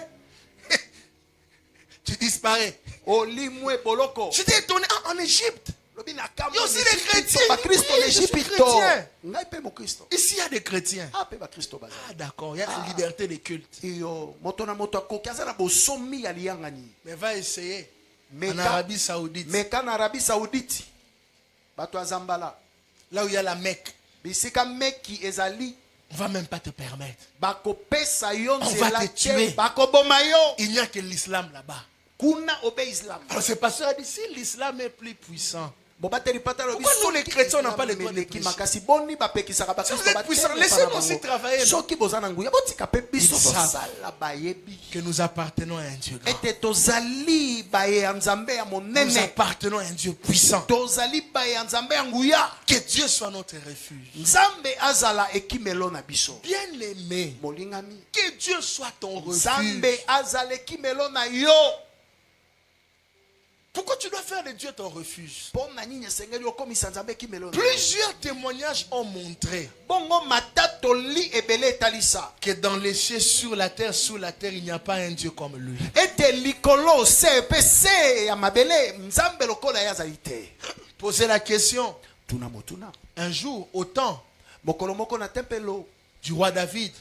tu disparais. olimwe boloko. J'étais étonné. Ah, en Égypte, lobi na Il y a aussi les kambo chrétiens. bakristo Oui, na je suis Egypto. chrétien. ngai mpe mokristo. ici, il y a des chrétiens. ah mpe bakristo bazali. Ah, d'accord, il y a la liberté de culte. iyo moto na moto akoki aza na bosomi ya liyangani. Mais va essayer en Meka- Arabie Saoudite, meka na Arabie Saoudite bato ya zambala là où il y a la Mecque. bisika meki ezali On va même pas te permettre. bakopesa yo On va nzela te tuer. te bakoboma yo Il n'y a que l'islam là-bas. kuna obe islam. Alors ce pasteur a dit, si l'islam est plus puissant, bobateli pata lobi Pourquoi nous, les soki chrétiens, on n'a islam pas le droit de emeleki prêcher? makasi boni bapekisaka Si vous bakristo êtes puissants, batele laissez-nous pana aussi bango. travailler, non? soki boza na nguya botika mpe biso Ils savent. tosala bayebi que nous appartenons à un Dieu grand. ete tozali baye ya nzambe ya Nous monene. appartenons à un Dieu puissant. tozali baye ya nzambe ya nguya. Que Dieu soit notre refuge. nzambe azala ekimelo na biso. Bien-aimé, molingami que Dieu soit ton refuge. nzambe azala ekimelo na yo. Pourquoi tu dois faire de Dieu ton refuge? mpo na nini esengeli okomisa nzambe ekimelo na yo? Plusieurs témoignages ont montré bongo matatoli ebele etalisa que dans les cieux, sur la terre, sous la terre, il n'y a pas un Dieu comme lui. ete likolo se pe se ya mabele nzambe lokola ye azali te. Posez la question. tuna motuna Un jour, au temps mokolo moko na tempelo du roi David,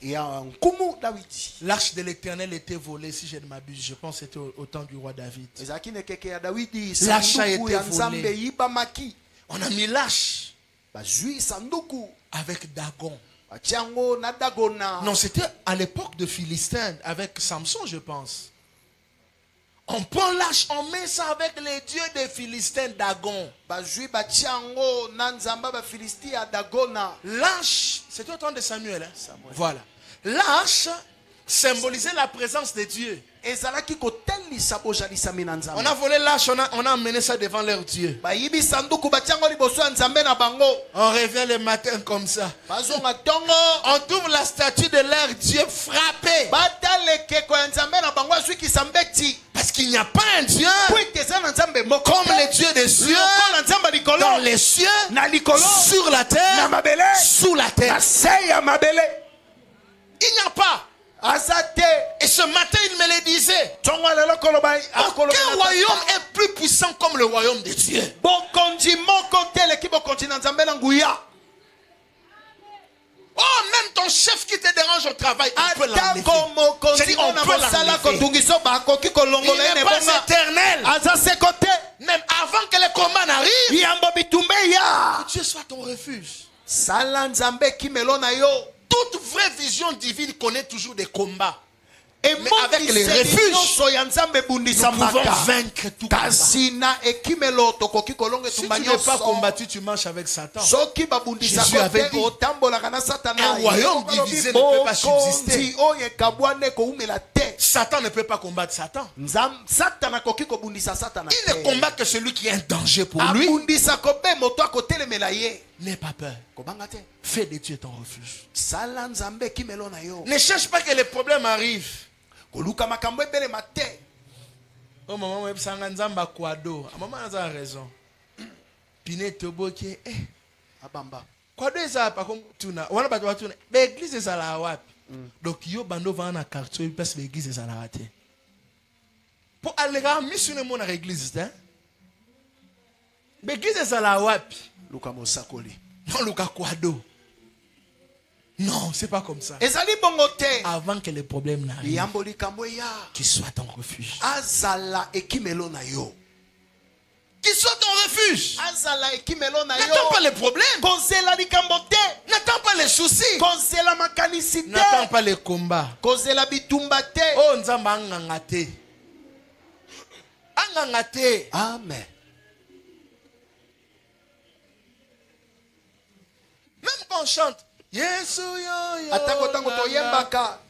ya nkumu Dawidi l'arche de l'Éternel était volée, si je ne m'abuse. Je pense que c'était au temps du roi David. ezalaki na ekeke ya Dawidi. L'arche a sanduku été ya nzambe volée. yibamaki. On a mis l'arche bazwi sanduku avec Dagon. batia yango na Dagona. Non, c'était à l'époque de Philistins, avec Samson, je pense. On prend l'arche, on met ça avec les dieux des Philistins Dagon. Bajui batiango na nzamba ba Philistia Dagona. L'arche, c'était au temps de Samuel. Hein? Voilà. L'arche symbolisait la présence de Dieu. On a volé l'arche, on a amené ça devant leur Dieu. On revient le matin comme ça. On trouve la statue de leur Dieu frappée. Parce qu'il n'y a pas un Dieu comme le Dieu des cieux, dans les cieux, sur la terre, sous la terre. Il n'y a pas. Et ce matin, il me le disait. Aucun royaume est plus puissant comme le royaume de Dieu. Oh, même ton chef qui te dérange au travail, on peut l'enlever. On peut l'enlever. Il n'est pas éternel. Même avant que le combat n'arrive, que Dieu soit ton refuge. Toute vraie vision divine connaît toujours des combats. Mais avec les refuges, nous pouvons vaincre tout combat. Si tu n'es pas combattu, tu marches avec Satan. Jésus avait dit, un royaume divisé ne peut pas subsister. Satan ne peut pas combattre Satan. Il ne combat que celui qui est un danger pour lui. N'aie pas peur. Fais de Dieu ton refuge. Ne cherche pas que les problèmes arrivent. Au moment où tu as raison. Pinet Toboki. Kwado eza pa comme tuna. Wana ba tuna. L'église est à la wapi. Donc yo bando va na quartier parce que l'église est à la raté. Pour aller à missionner mon église hein. L'église est à la wapi. Luka Mosakoli. Non Luka Kwado. Non, c'est pas comme ça. Avant que les problèmes n'arrivent, qu'il soit ton refuge. Qu'il soit ton refuge. N'attends pas les problèmes. N'attends pas les soucis. N'attends pas les combats. Oh, Nzamba angangate. Angangate. Amen. Même quand on chante,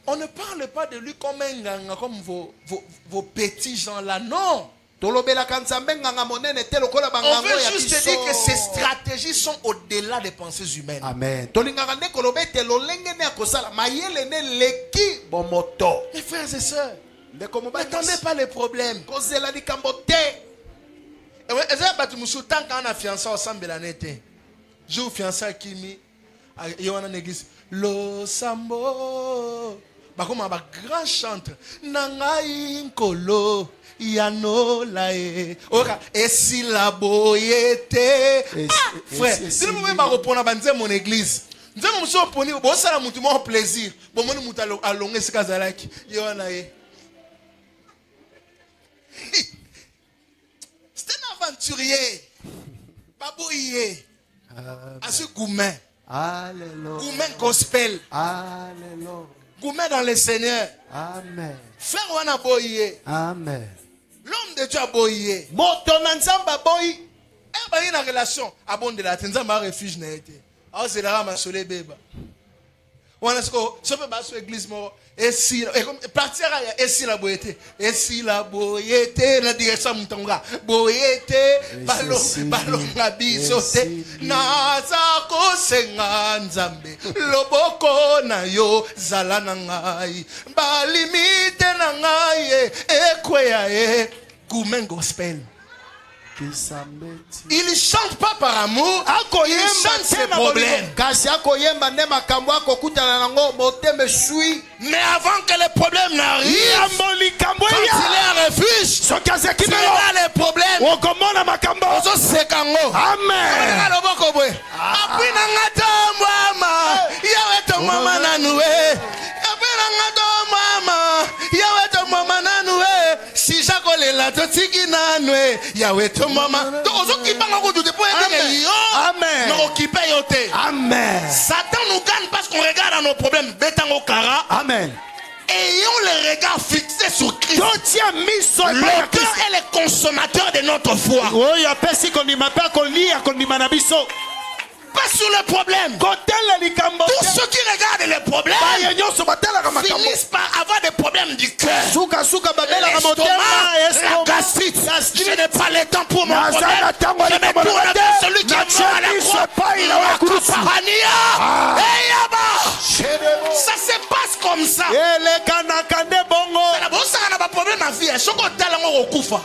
on ne parle pas de lui comme un ganga, comme vos petits gens là, non. On veut juste dire que ces stratégies sont au-delà des pensées humaines. Amen. Mes frères et sœurs, n'attendez pas les problèmes. Je vous fiancé à Kimi. Il y a une église. Lo Sambo. Comme un grand chanteur. Nangaï Nkolo. Yano lae. Oka. Et si la boyete. Frère. Si vous pouvez reprendre mon église. Nous sommes opposés. Bon, ça a mon plaisir. Bon, moi, nous allons allonger ce kazalaki. Yonae. C'est un aventurier. Babouye. À ce Goumen. Alléluia. Goumen gospel. Alléluia. Goumen dans le Seigneur. Amen. Frère Wana Boye. Amen. L'homme de Dieu a Boye. Motonanzamba Boye. Il y a une relation. Abonde de la Tenzamba refuge n'a été. Alors c'est là ma soleil bébé. On a ce que ce peut pas sur l'église mort. Et si partir à et si la boyete. Et si la boyete la direction mutonga. Boyete ballon la bisote. Nazako senga nzambe. Loboko na yo zala na ngai. Ba limite na ngai ekweya Goumen gospel. Il ne chante pas par amour, il chante ses problèmes. Mais avant que les problèmes n'arrivent, quand il est un refuge, tu verras les problèmes. Si j'accole la totiki nanwe, Yahweh to mama. Amen. Amen. Satan nous gagne parce qu'on regarde à nos problèmes. Amen. ayons le regard fixé sur Christ. totia miso Le cœur est le consommateur de notre foi. oyo apesi kondima mpe akolia kondima na biso Pas sur le problème. kotela likambo Tous ceux qui regardent les problèmes baye nyonso batelaka makambo finissent par avoir des problèmes du cœur. sukasuka babelaka motema La gastrite. Je n'ai pas le temps pour mon problème. Je me tourne vers celui qui est mort à la croix. Ça se passe comme ça. elekanaka nde bongo Ça n'a pas de problème à vie. Ce qu'on t'a là, on recouvre.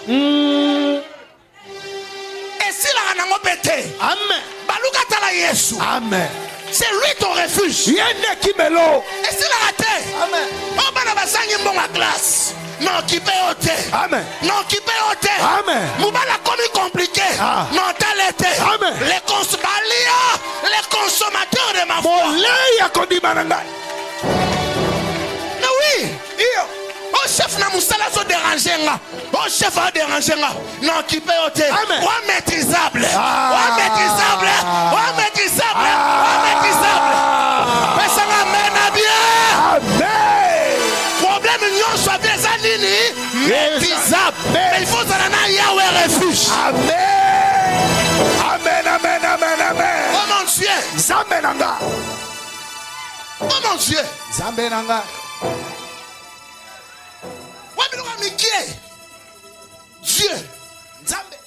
Et si la ranango pété, amen baluka tala Yesu. amen C'est lui ton refuge. yende kimelo Et si la raté, amen on va basangi mbonga classe. Non, qui paye au thé. amen Non, qui paye au thé. amen Moubala commis compliqué. Ah. Non, t'as l'été. Amen. Les consommateurs de ma foi. moleya kondima na ngai Mais oui. iyo Oh chef na musala so déranger nga. Oh chef a déranger nga. Non, qui paye au thé. Amen. Oh maîtrisable. Ah. Oh maîtrisable. Oh maîtrisable. Oh maîtrisable. Mais ça m'amène bien. amen Problème union soit bien ça nini. Maîtrisable. Mais il faut ça na Yahweh refuge. amen amen amen amen amen Oh mon Dieu. nzambe na nga Oh mon Dieu. nzambe na nga Dieu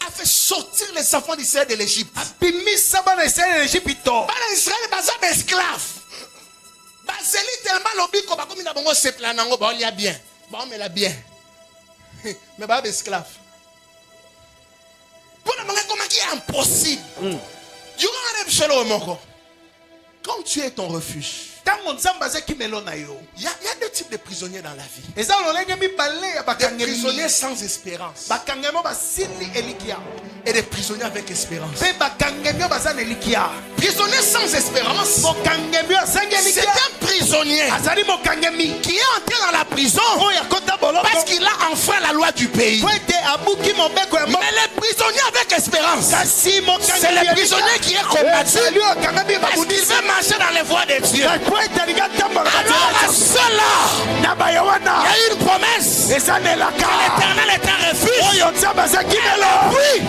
a fait sortir les enfants d'Israël de l'Égypte. abimisa bana israeli na egypte Bana Israël baza ba esclave. Bazeli tellement lobiko bakomi na bango sepla nango ba olia bien. Ba omela bien. Mais ba esclave. Pour la bango comment qui est impossible. Durant un chelo moko. Quand tu es ton refuge. ntango nzambe aza kimelo na yo Il y a deux types de prisonniers dans la vie. eza lolenge mibale ya Des bakangemi prisonniers sans espérance bakangemi oyo basili elikia et des prisonniers avec espérance. mpe bakangemi oyo baza na elikia Prisonnier sans espérance, mokangemi oyo asangi c'est elikia un prisonnier azali mokangemi qui est entré dans la prison oyo akota boloko parce qu'il a enfreint la loi du pays. po ete abuki mobeko ya Mais les prisonniers avec espérance, kasi c'est le prisonnier qui est combattu ezali oyo akangami parce qu'il babundisi veut marcher dans les voies de Dieu. po ete alingi atambola Alors à cela, na baye wana il y a une promesse. eza na elaka L'éternel est un refuge. oyo nzambe aza kimelo Oui.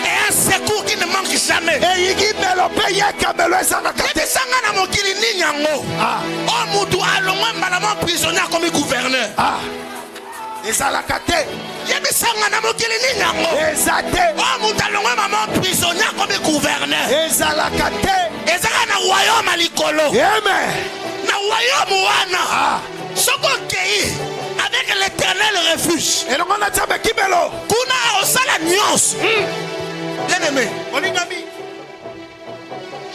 Et un secours qui ne manque jamais. eyingi melo mpe yekamelo ezalaka te Sanga na mokili nini yango. Ah. Oh mutu alongwe mbala prisonnier comme gouverneur. ezalaka te Yebisanga na mokili nini yango. eza te Oh mutu alongwe maman prisonnier comme gouverneur. ezalaka te Ezaka na royaume à likolo. amen Na royaume wana. Soko kei avec l'éternel refuge. elongo na nzambe kimelo Kuna osala nyonso. Bien aimé. olingami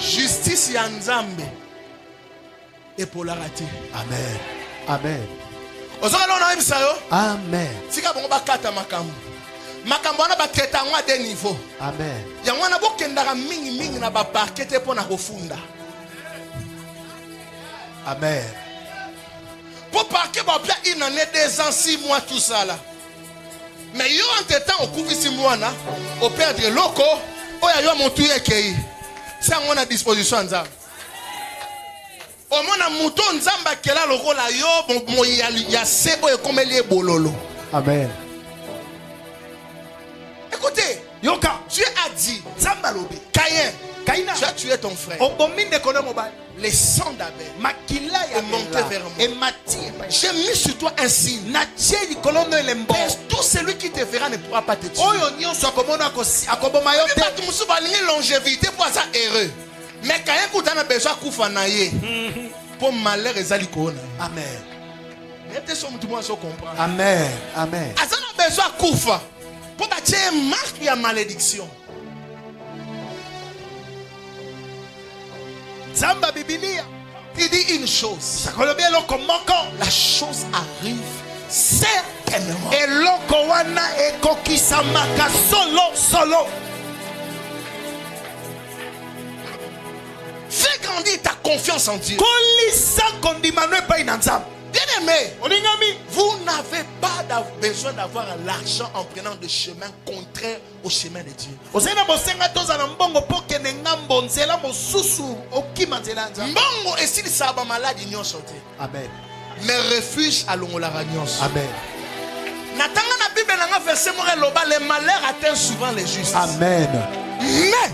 Justice ya Nzambe epolaka te. amen amen Ozokala ona yebisa yo. amen Tika bongo bakata makambo. Makambo wana batraita yango à des niveaux. amen Yango wana bokendaka mingi na baparke te mpo na kofunda. amen Pour parquer bapia une année, 2 ans, 6 mois, tout ça là. Mais yo entre temps au couvre 6 mois là, au perdre loco, oh ya yo mon tuye kei. C'est à mon disposition nzambe. Au moins na mouton nzamba kela loko la yo bon ya sebo e comme les bololo. amen Écoutez, yoka Dieu a dit, nzambe alobi Caïn, kaina tu as tué ton frère. obomi ndeko na mobali Le sang d'Abel makila ya est monté vers moi. emati J'ai mis sur toi un signe. natie likolo no elembo Et tout celui qui te verra ne pourra pas te tuer. oyo nyonso akomona akoboma yo te Bato musu balingi longévité pour ça heureux. Mais quand un coup t'as besoin kufa na ye. Pour malheur ezali kona. amen Mais peut-être que tout le monde se comprend. amen amen Azana besoin kufa. Pour bâtir une marque de malédiction. nzambe bibilia Il dit une chose. sakolobi eloko moko La chose arrive certainement. eloko wana ekokisamaka solo Fais grandir ta confiance en Dieu. kolisa kondima no epai na nzambe Bien aimé, olingami vous n'avez pas besoin d'avoir l'argent en prenant des chemins contraires au chemin de Dieu. ozali na bosenga tozala mbongo mpo kende ngambo nzela mosusu okima nzela ya nzambe Mbongo esilisaka bamaladi nyonso te. amen mais refuge à l'ongolagnos. Amen. Natanga na Bible nanga verset mo reloba le malheur atteint souvent les justes. Amen. Mais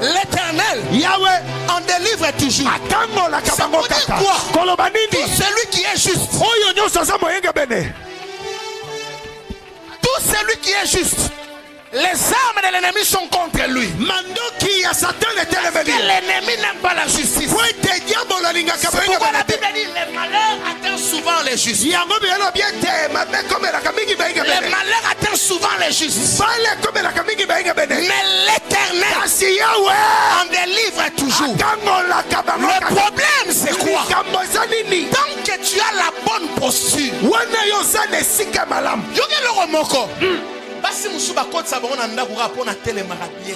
l'Éternel Yahweh en délivre toujours. atango la Ça kabango veut dire kaka. quoi? Koloba Tout nini? celui qui est juste, Oyo nyonso za moyenge bene. tout celui qui est juste, les armes de l'ennemi sont contre lui. Mandoki ya Satan Que etelemeli. l'ennemi n'aime pas la justice. Wete diabo la linga C'est kabango pourquoi la bene. Bible dit les malheurs atteignent souvent les justes. Yango biyelo biete mabe komela kamingi bainge Les bene. malheurs atteignent souvent les justes. Bale komela kamingi bainge bene. Mais l'Éternel Kasi Yahweh en délivre toujours. atango la kabango Le kaka. problème c'est quoi? Likambo za nini? Tant que tu as la bonne posture, Wana yo za nesika malamu. yoke loko moko basi mosusu bakotisa bango na ndako kaka mpo na telemaka bien.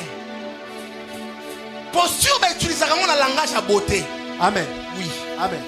Posture bautilisaka yango na langage ya beauté. Amen. Oui. Amen.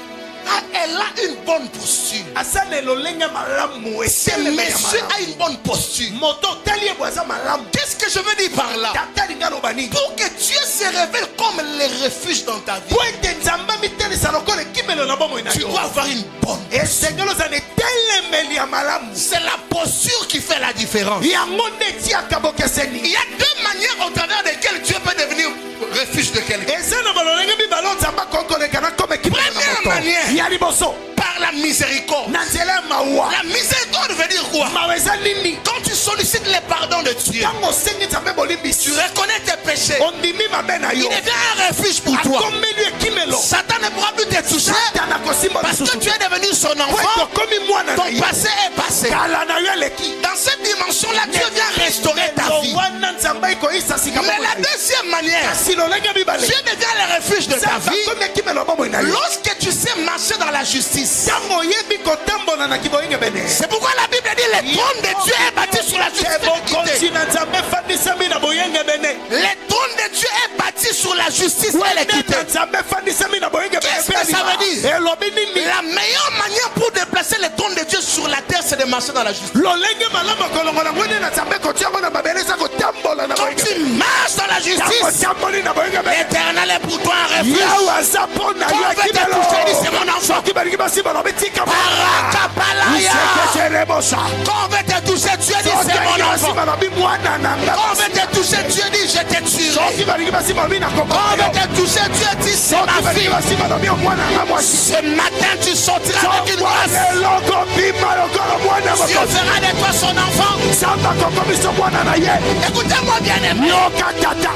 Ah, elle a une bonne posture. Asane lolenge malamu Ce esele me ya monsieur malamu. a une bonne posture. Moto teli eboza malamu. Qu'est-ce que je veux dire par là? Tata linga loba nini? Pour que Dieu se révèle comme le refuge dans ta vie, Po ete nzambe mitelisa lokola ekimelo na bomoi na tu yo. dois avoir une bonne. Esengelo za netelemeli ya malamu. C'est la posture qui fait la différence. Yango nde etiaka Il bokeseni. y a deux manières au travers desquelles Dieu peut devenir refuge de quelqu'un. Eza na balolenge mibale nzambe akokoleka na koma ekimelo na Première moto. manière. Ya liboso. Par la miséricorde. Na nzela ya mawa. La miséricorde veut dire quoi? Mawa eza nini? Quand tu sollicites le pardon de Dieu, Ntango osengi nzambe tu bolimbisi. reconnais tes péchés, Ondimi mabe na il yo. devient un refuge pour toi. Akomeli ekimelo. Satan ne pourra plus te toucher Satan akosimba parce que lisusu. tu es devenu son Po enfant. tokomi mwana na Ton ye. passé est passé. Kala na yo eleki. Dans cette dimension-là, Dieu vient restaurer ta vie. wana nzambe ikoyisa sika Mais la bomoi na ye. deuxième manière, Kasi lolenge mibale. Dieu devient le refuge de ta Nzambe vie akomi ekimelo bomoi na yo. lorsque tu sais marcher dans la justice. Ntango oyebi kotambola na kiboyenge bene. C'est pourquoi la Bible dit le trône de Dieu est bâti sur la justice. bokonzi na nzambe efandisami na boyenge bene. Le trône de Dieu est bâti sur la justice et Wende l'équité. na nzambe efandisami na boyenge bene. Qu'est-ce que ça veut dire? Elobi nini? La meilleure manière pour déplacer le trône de Dieu sur la terre, c'est de marcher dans la justice. lolenge malamu kolongola ngwende na nzambe kotiango na mabele eza kotambola na Quand boyenge tu bene. marches dans la justice, Takotamboli na boyenge bene. l'Éternel est pour toi un refuge. Yawe aza mpo na yo Quand on veut te ekimelo. toucher, dis, c'est mon enfant. Soki balingi basimba lobi tika Parakapalaya. usekeserebosa. Quand on veut te toucher, Dieu dit c'est mon enfant. basimba lobi mwana na nga. Quand on veut te toucher, Dieu dit je t'ai tué. Soki balingi basimba lobi Quand nakoma on yo. veut te toucher, Dieu dit c'est Soki ma balingi fille. basimba lobi mwana na mwasi. Ce matin, tu sortiras avec une grâce. eloko bima lokolo mwana Dieu mokozi. fera de toi son enfant. Nzambe akokomisa mwana na ye. Écoutez-moi bien aimé. Yoka tata.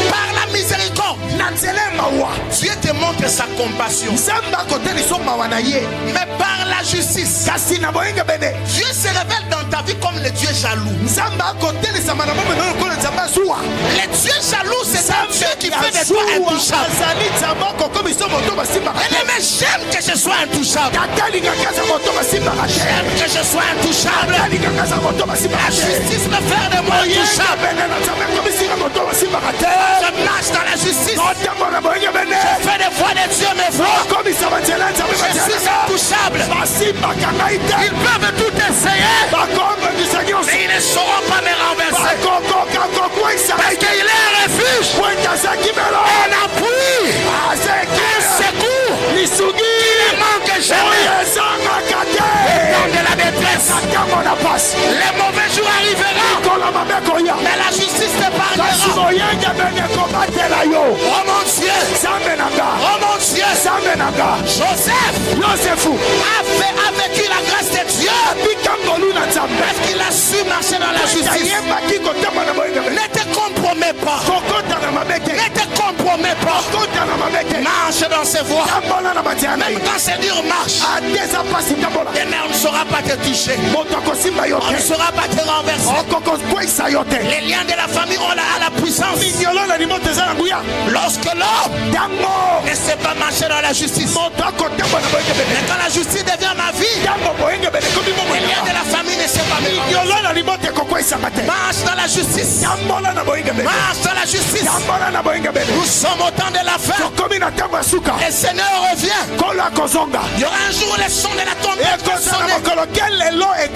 Par la miséricorde, Na nzela ya mawa. Dieu te montre sa compassion. Nzambe akotelisa mawa na ye. Mais par la justice, Kasi na boyenge bene. Dieu se révèle dans ta vie comme le Dieu jaloux. Nzambe akotelisa na bomoi na yo lokola nzambe azuwa. Le Dieu jaloux, c'est un Dieu qui fait de toi intouchable. azali nzambe akokomisa moto basimbaka te. Mais j'aime que je sois intouchable. Tata alingaka aza moto basimbaka te. J'aime que je sois intouchable. Tata alingaka aza moto basimbaka La te. justice me fait de moi Boyenge intouchable. bene na nzambe akomisinga moto basimbaka te. Je marche dans la justice. Otambola boyenge bene. Fais des voies de Dieu mes voies. Okomisa banzela ya nzambe Je suis banzela. intouchable. Basimbaka ngai te. Ils peuvent tout essayer, Bakombekisa nyonso. mais ils ne sauront pas me renverser. bakokoka kokwisa Parce ngai te. qu'il est un refuge, Wenda aza kimelo. un appui, Aza un ekimelo. secours. Lisugi. Il ne manque jamais. Oyo ezangaka te. Dans de la détresse, Ntango na pasi. les mauvais jours arriveront, Kola mabe koya. mais la justice Kasi t'épargnera. boyenge bene kobatela yo. Oh mon Dieu, Nzambe na nga. oh mon Dieu, Nzambe na nga. Joseph Yosefu a vécu la grâce de Dieu abika ngolu na nzambe. parce qu'il a su marcher dans la justice. ayebaki kotambola na boyenge bene. Ne te compromets pas, kokota na mabe te. ne te compromets pas. kota na mabe te. Marche dans ses voies. tambola na banzela na Même ye. quand c'est dur, marche. adeza pasi tambola. Demain, on ne saura pas te toucher. moto akosimba yo On ne te. saura pas te renverser. okokokwisa yo te. Les liens de la famille ont la puissance. minyolo na limoto eza na nguya. Lorsque l'homme ntango ne sait pas marcher dans la justice, moto akotambola na boyenge bene. mais quand la justice devient ma vie, ntango boyenge bene komi les liens de bomoi. la famille ne savent pas me renverser. minyolo na limoto ekokwesaka te. Marche dans la justice. tambola na boyenge bene. Marche dans la justice. tambola na boyenge bene. Nous sommes au temps de la fin. tokomi na ntango ya suka. Le Seigneur revient. kolo akozonga. Il y aura un jour où les sons de la trompette vont ekozala sonner. mokolo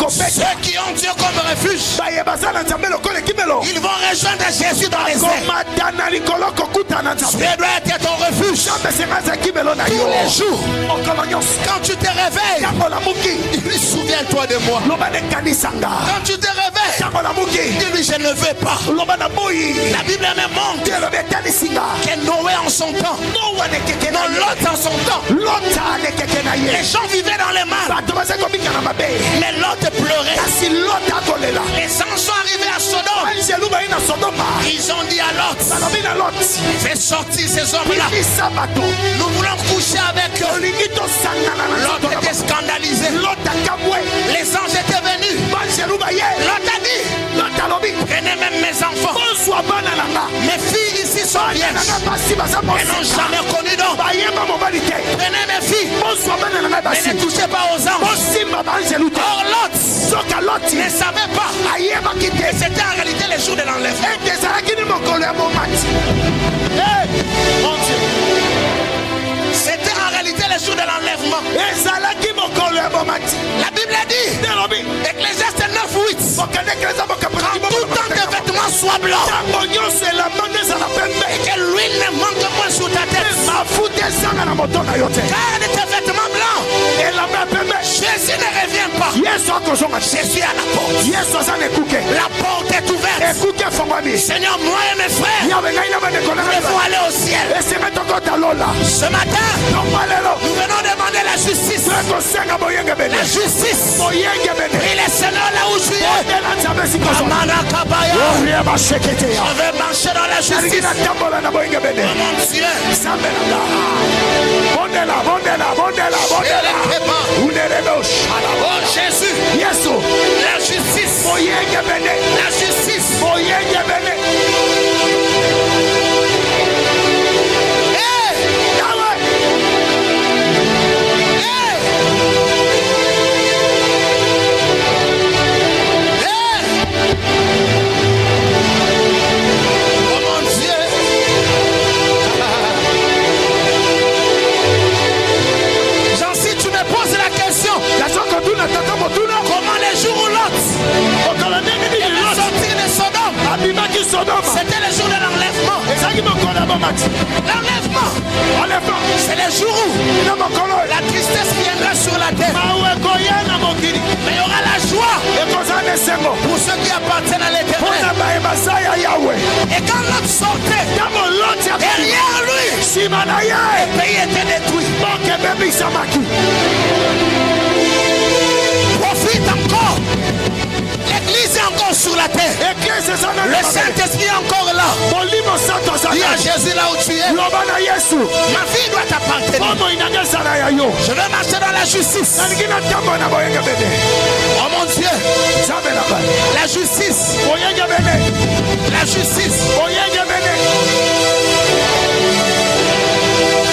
Ceux qui ont Dieu comme refuge, ils vont rejoindre Jésus dans les airs. Dieu doit être ton refuge tous les jours. Quand tu te réveilles, souviens-toi de moi. Quand tu te réveilles, dis-lui je ne veux pas. La Bible me montre que Noé en son temps, non, Lot en son temps, les gens vivaient dans les mal, mais Lot pleurait. Les anges sont arrivés à Sodome. Ils ont dit à Lot, fais sortir ces hommes-là, nous voulons coucher avec eux. Lot était scandalisé. Les anges étaient venus. Lot a dit, prenez même mes enfants. Mes filles ici sont vierges. Elles n'ont jamais connu d'homme. Prenez mes filles, mais ne touchez pas aux anges. Or Lot ne savait pas que c'était en réalité le jour de l'enlèvement. C'était en réalité le jour de l'enlèvement. La Bible dit, Ecclésiaste 9:8, quand tout temps tes vêtements soient blancs et que l'huile ne manque point sur ta tête, car tes vêtements blancs, Jésus ne revient pas. Jésus est à la porte. La porte est ouverte. Seigneur, moi et mes frères, nous devons aller au ciel. Ce matin, nous venons demander la justice. La justice. Il est Seigneur là où tu es. Je veux marcher dans la justice. Oh mon Dieu. Oh Jésus. La justice. La justice. Comment les jours où Lot est sorti de Sodome, c'était le jour de l'enlèvement. L'enlèvement, c'est le jour où la tristesse viendra sur la terre, mais il y aura la joie pour ceux qui appartiennent à l'Éternel. Et quand Lot sortait, derrière lui, le pays était détruit. Profite encore. L'église est encore sur la terre. Le Saint-Esprit est encore là. Dis à Jésus là où tu es. Ma vie doit t'appartenir. Je veux marcher dans la justice. Oh mon Dieu. La justice. La justice.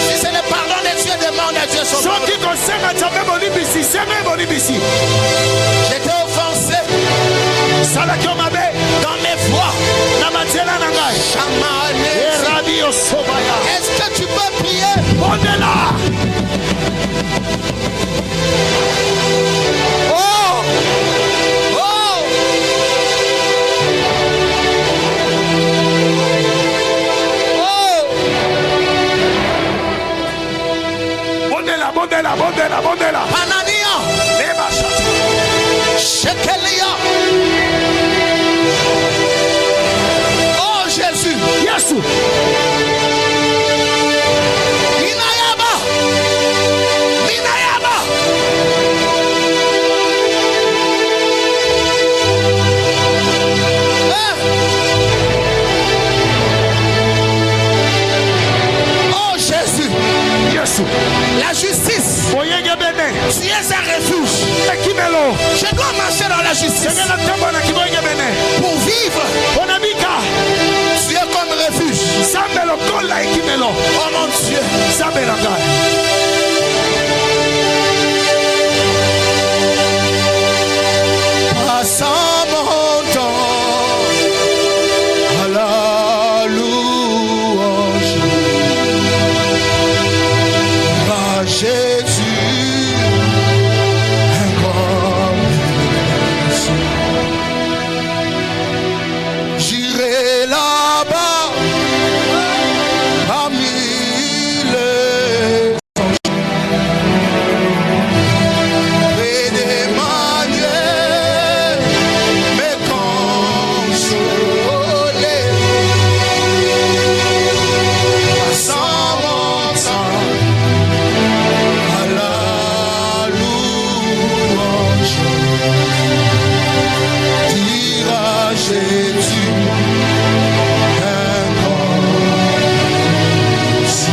Si c'est le pardon de Dieu, demande à Dieu son pardon. J'étais offensé dans mes voies. Est-ce que tu peux prier? Oh! Oh! Anania! Shekelia! Oh Jésus! Minayaba! Oh Jésus! La justice! Tu es un refuge. Je dois marcher dans la justice pour vivre. Tu es comme refuge. Oh mon Dieu. Passant mon temps à la louange, Jésus, un grand dira Jésus un grand merci.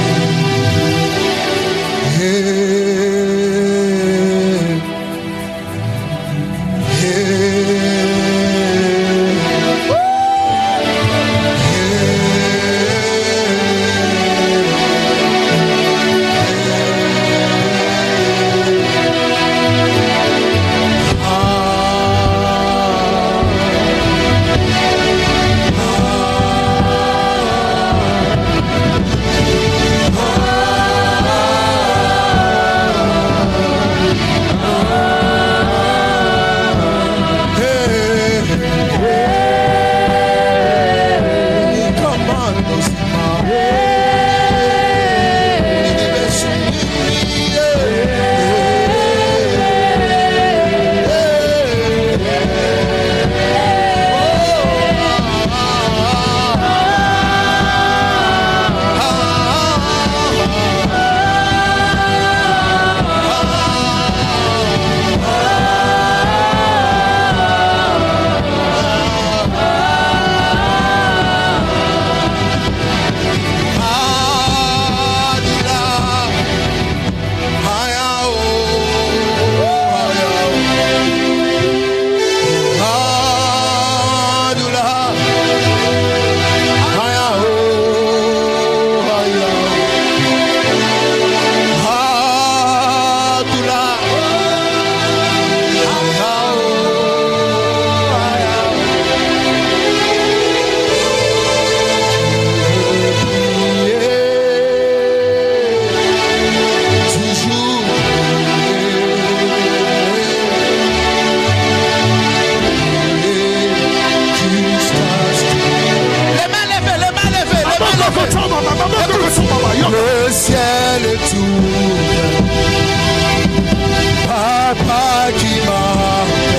Le ciel est ouvert, Papa qui m'appelle.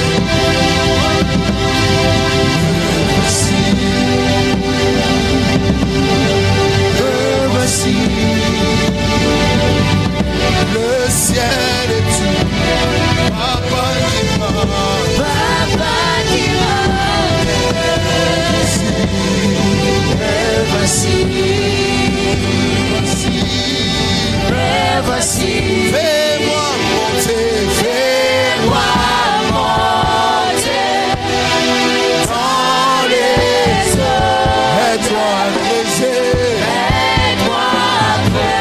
Me voici, le ciel est ouvert, Papa qui m'appelle. Me voici. Fais-moi monter dans les eaux. Aide-moi à creuser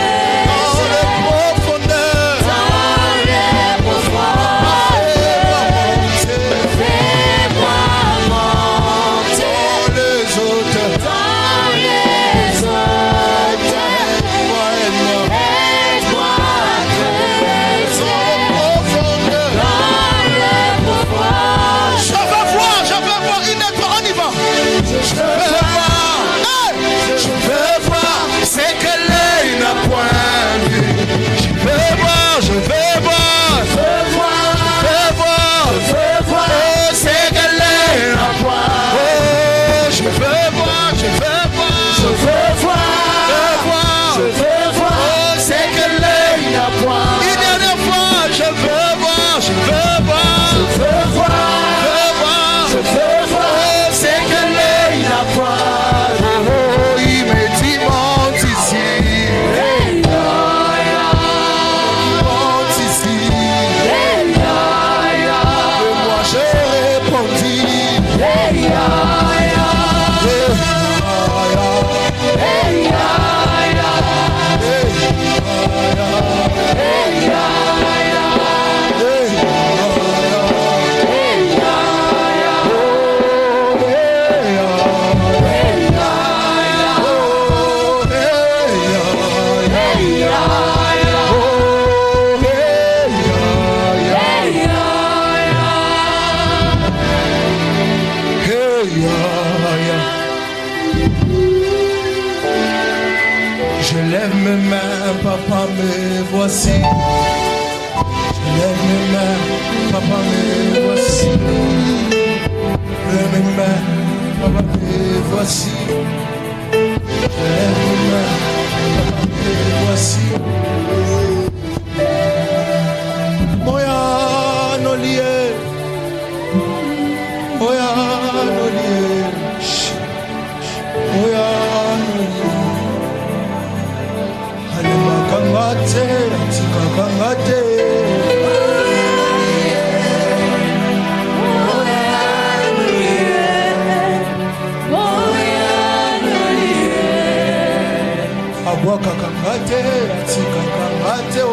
dans les profondeurs. Fais-moi monter dans les hauteurs. Je lève mes mains, papa, me voici. Je lève mes mains, papa, me voici. Je lève mes mains, papa, me voici. Je lève mes mains, papa, me voici. Moya no lié. Oya nolie, oya nolie. Alema kangate, atika kangate. Abwaka kangate, atika kangate oh.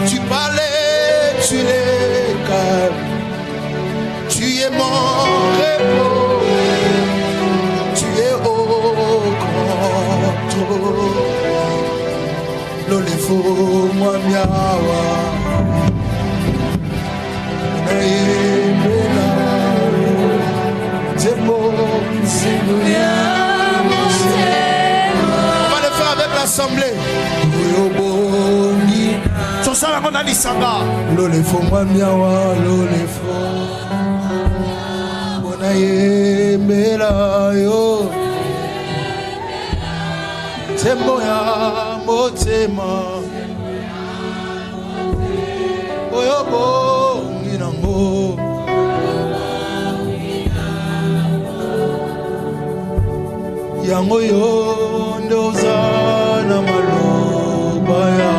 Tu parlais, tu les calmes. Tu es mon repos. Tu es au grand trône. L'olefo moi miawa. On va le faire avec l'assemblée. L'olefo moi miawa, l'olefo. Bonaye mela yo. Tembo ya motema. Oyobo nginango. Yango yo ndoza na maloba ya.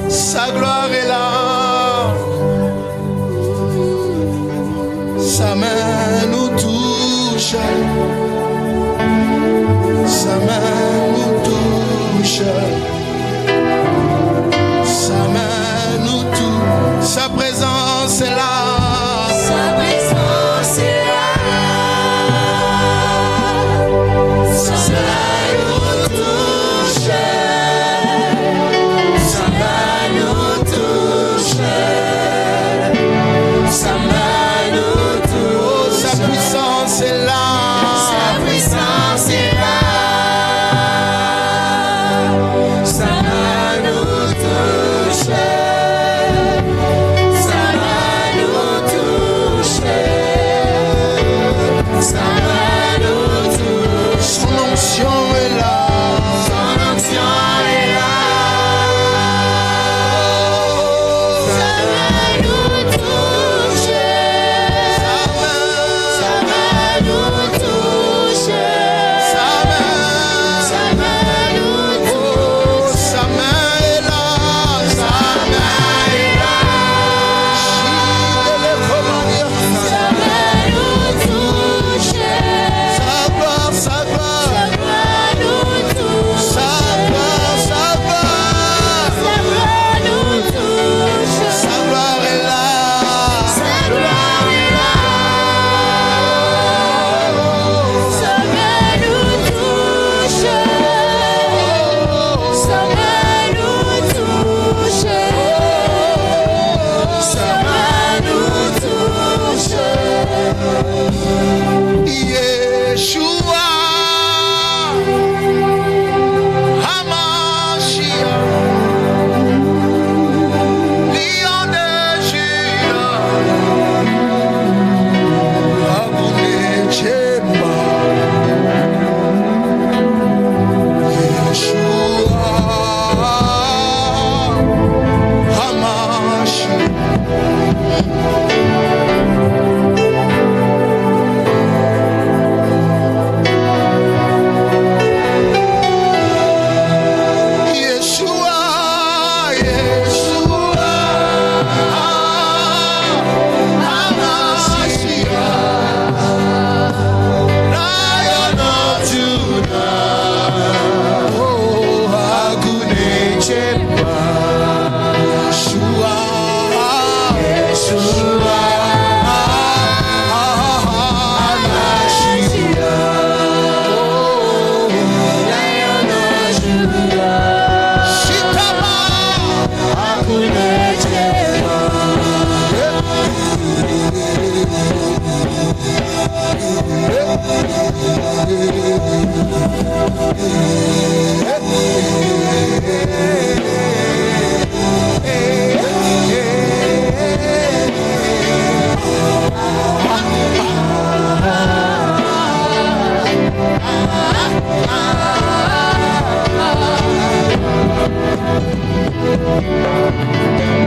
Sa gloire est là, sa main nous touche, sa main nous touche, sa main nous touche, sa présence est là, sa présence est là. Sa main nous touche, sa main nous touche.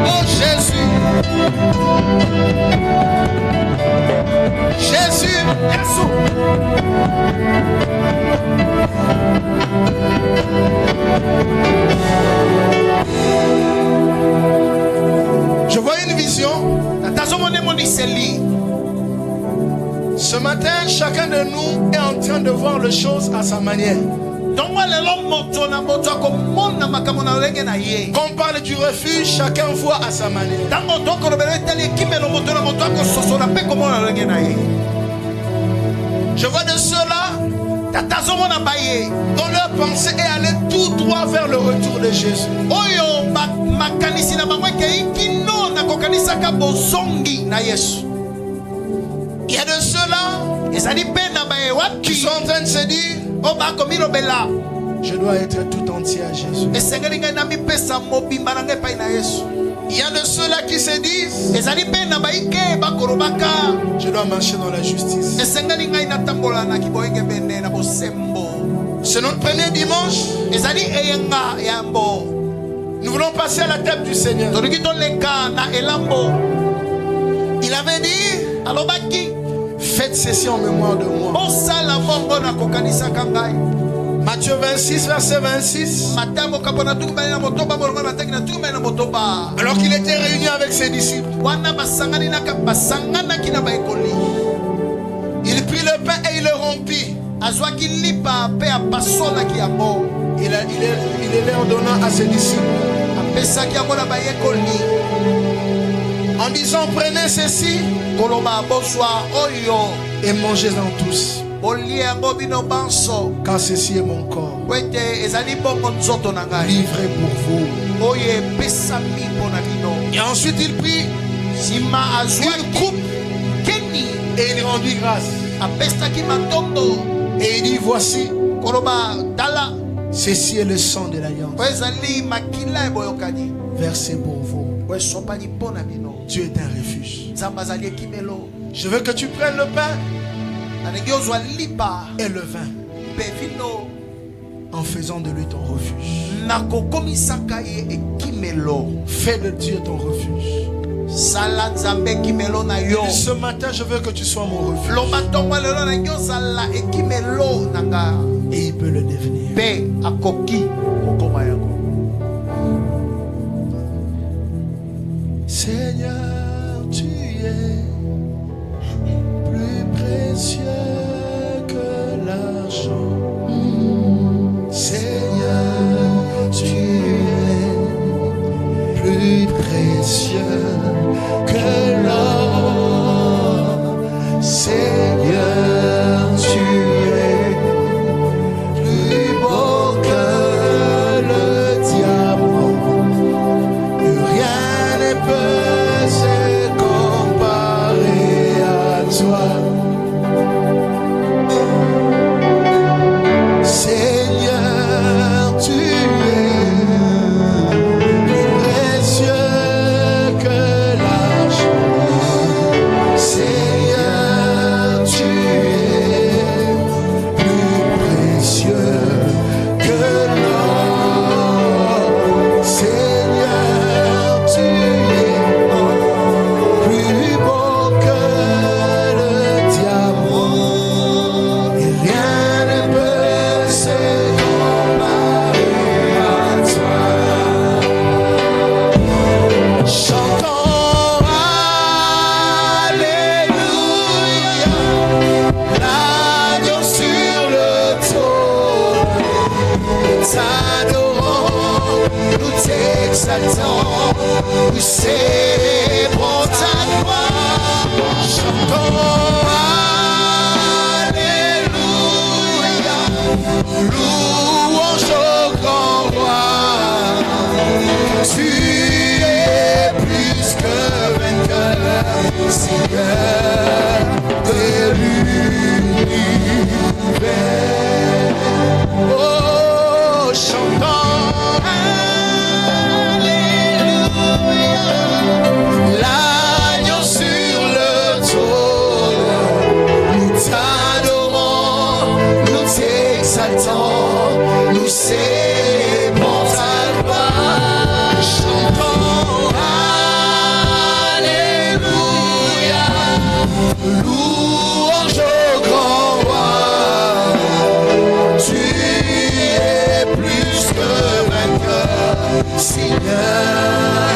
Oh Jésus. Jésus. Je vois une vision. Ce matin, chacun de nous est en train de voir les choses à sa manière. Quand on parle du refuge, chacun voit à sa manière. Je vois de ceux-là dont leur pensée est allée tout droit vers le retour de Jésus. Il y a de ceux-là qui sont en train de se dire, je dois être tout entier à Jésus. Il y a de ceux-là qui se disent, je dois marcher dans la justice. C'est notre premier dimanche. Nous voulons passer à la table du Seigneur. Il avait dit, faites ceci en mémoire de moi. Matthieu 26, verset 26. Alors qu'il était réuni avec ses disciples, il prit le pain et il le rompit. Il leur donna à ses disciples en disant, prenez ceci et mangez-en tous, car ceci est mon corps livré pour vous. Et ensuite il prit une coupe et il rendit grâce et il dit, voici, ceci est le sang de l'alliance versé pour vous. Dieu est un refuge. Je veux que tu prennes le pain et le vin en faisant de lui ton refuge. Fais de Dieu ton refuge. Et ce matin, je veux que tu sois mon refuge. Et il peut le devenir. Seigneur, tu es plus précieux que l'argent. Seigneur, tu es plus précieux que l'or. Seigneur, tu es plus beau que le diamant. Plus rien ne peut se comparer à toi. Seigneur, tu es plus précieux que t'attend. Nous célébrons ta gloire. Chantons Alléluia. Louange au grand roi. Tu es plus que vainqueur, Seigneur de l'univers. Oh, chantons Alléluia. L'agneau sur le trône, nous t'adorons, nous t'exaltons, nous célébrons ta gloire. Chantons Alléluia. Louange au grand roi. Tu es plus que vainqueur, Seigneur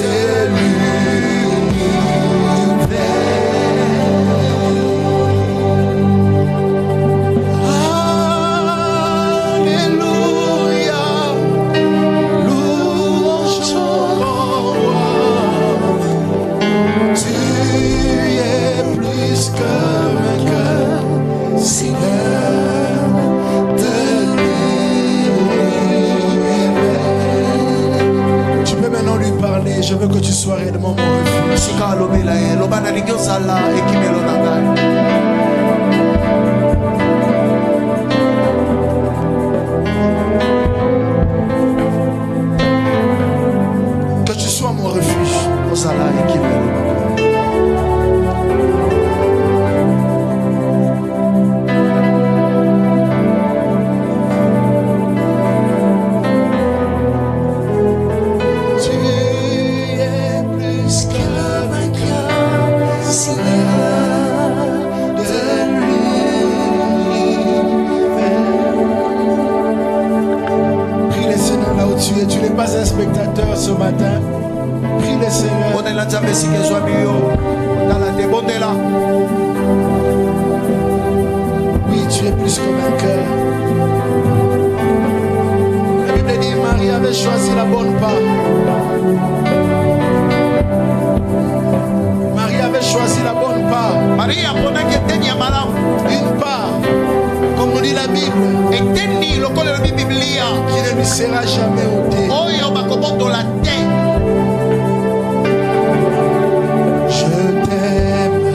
de l'univers. Alléluia. Louange au grand roi. Tu es plus que vainqueur, Seigneur de l'univers. Tu peux maintenant lui parler. Je veux que tu sois réellement mon refuge. Sika alobela ye loba nalingi ozala ekimelo na ngai. Que tu sois mon refuge. Ozala ekimelo na ngai. Tu es plus que vainqueur, Seigneur de l'univers. Prie le Seigneur là où tu es. Tu n'es pas un spectateur ce matin. Prie le Seigneur. Bondela nzambe esika ezwami yo tala te bondela. Oui, tu es plus que vainqueur. La Bible dit Marie avait choisi la bonne part. Marie avait choisi la bonne part. Maria aponaki eteni ya malamu. Une part, comme nous dit la Bible, Eteni lokolela biblia qui ne lui sera jamais ôtée. oyo bakobotola te. Je t'aime,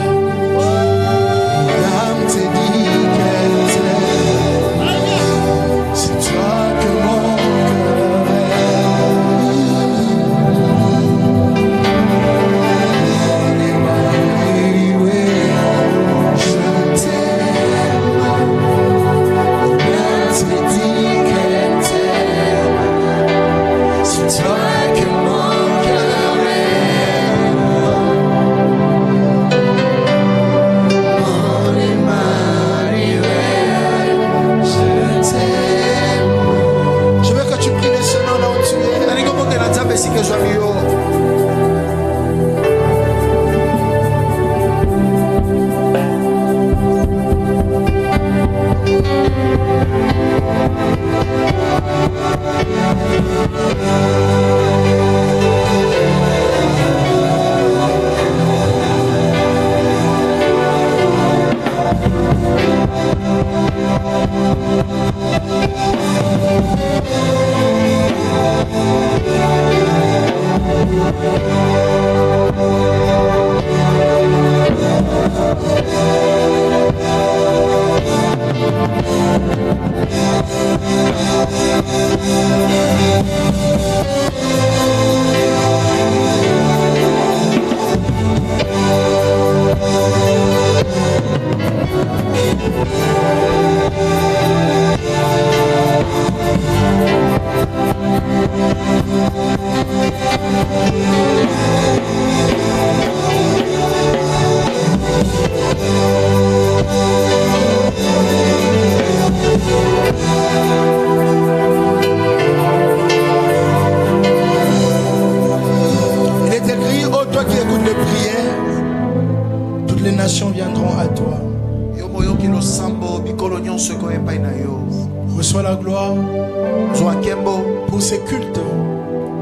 l'âme te dit qu'elle t'aime. C'est toi que mon cœur aime. Je t'aime, l'âme te dit qu'elle t'aime. C'est toi que mon cœur aime. Mon Emmanuel, je t'aime. Je veux que tu pries le Seigneur là où tu es. Nalingi obondela nzambe esika ezwami yo. Reçois la gloire zwa nkembo pour ces cultes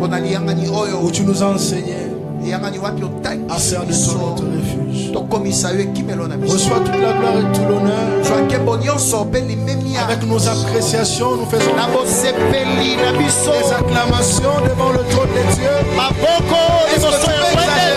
mpona liyangani oyo où tu nous as enseigné liyangani wapi à faire de toi notre refuge. tokomisa yo ekimelo na biso Reçois toute la gloire et tout l'honneur. zwa nkembo nyonso mpe limemia Avec nos appréciations, nous faisons na bosepeli na biso des acclamations devant le trône de Dieu. maboko Est-ce que liboso tu ya peux mwene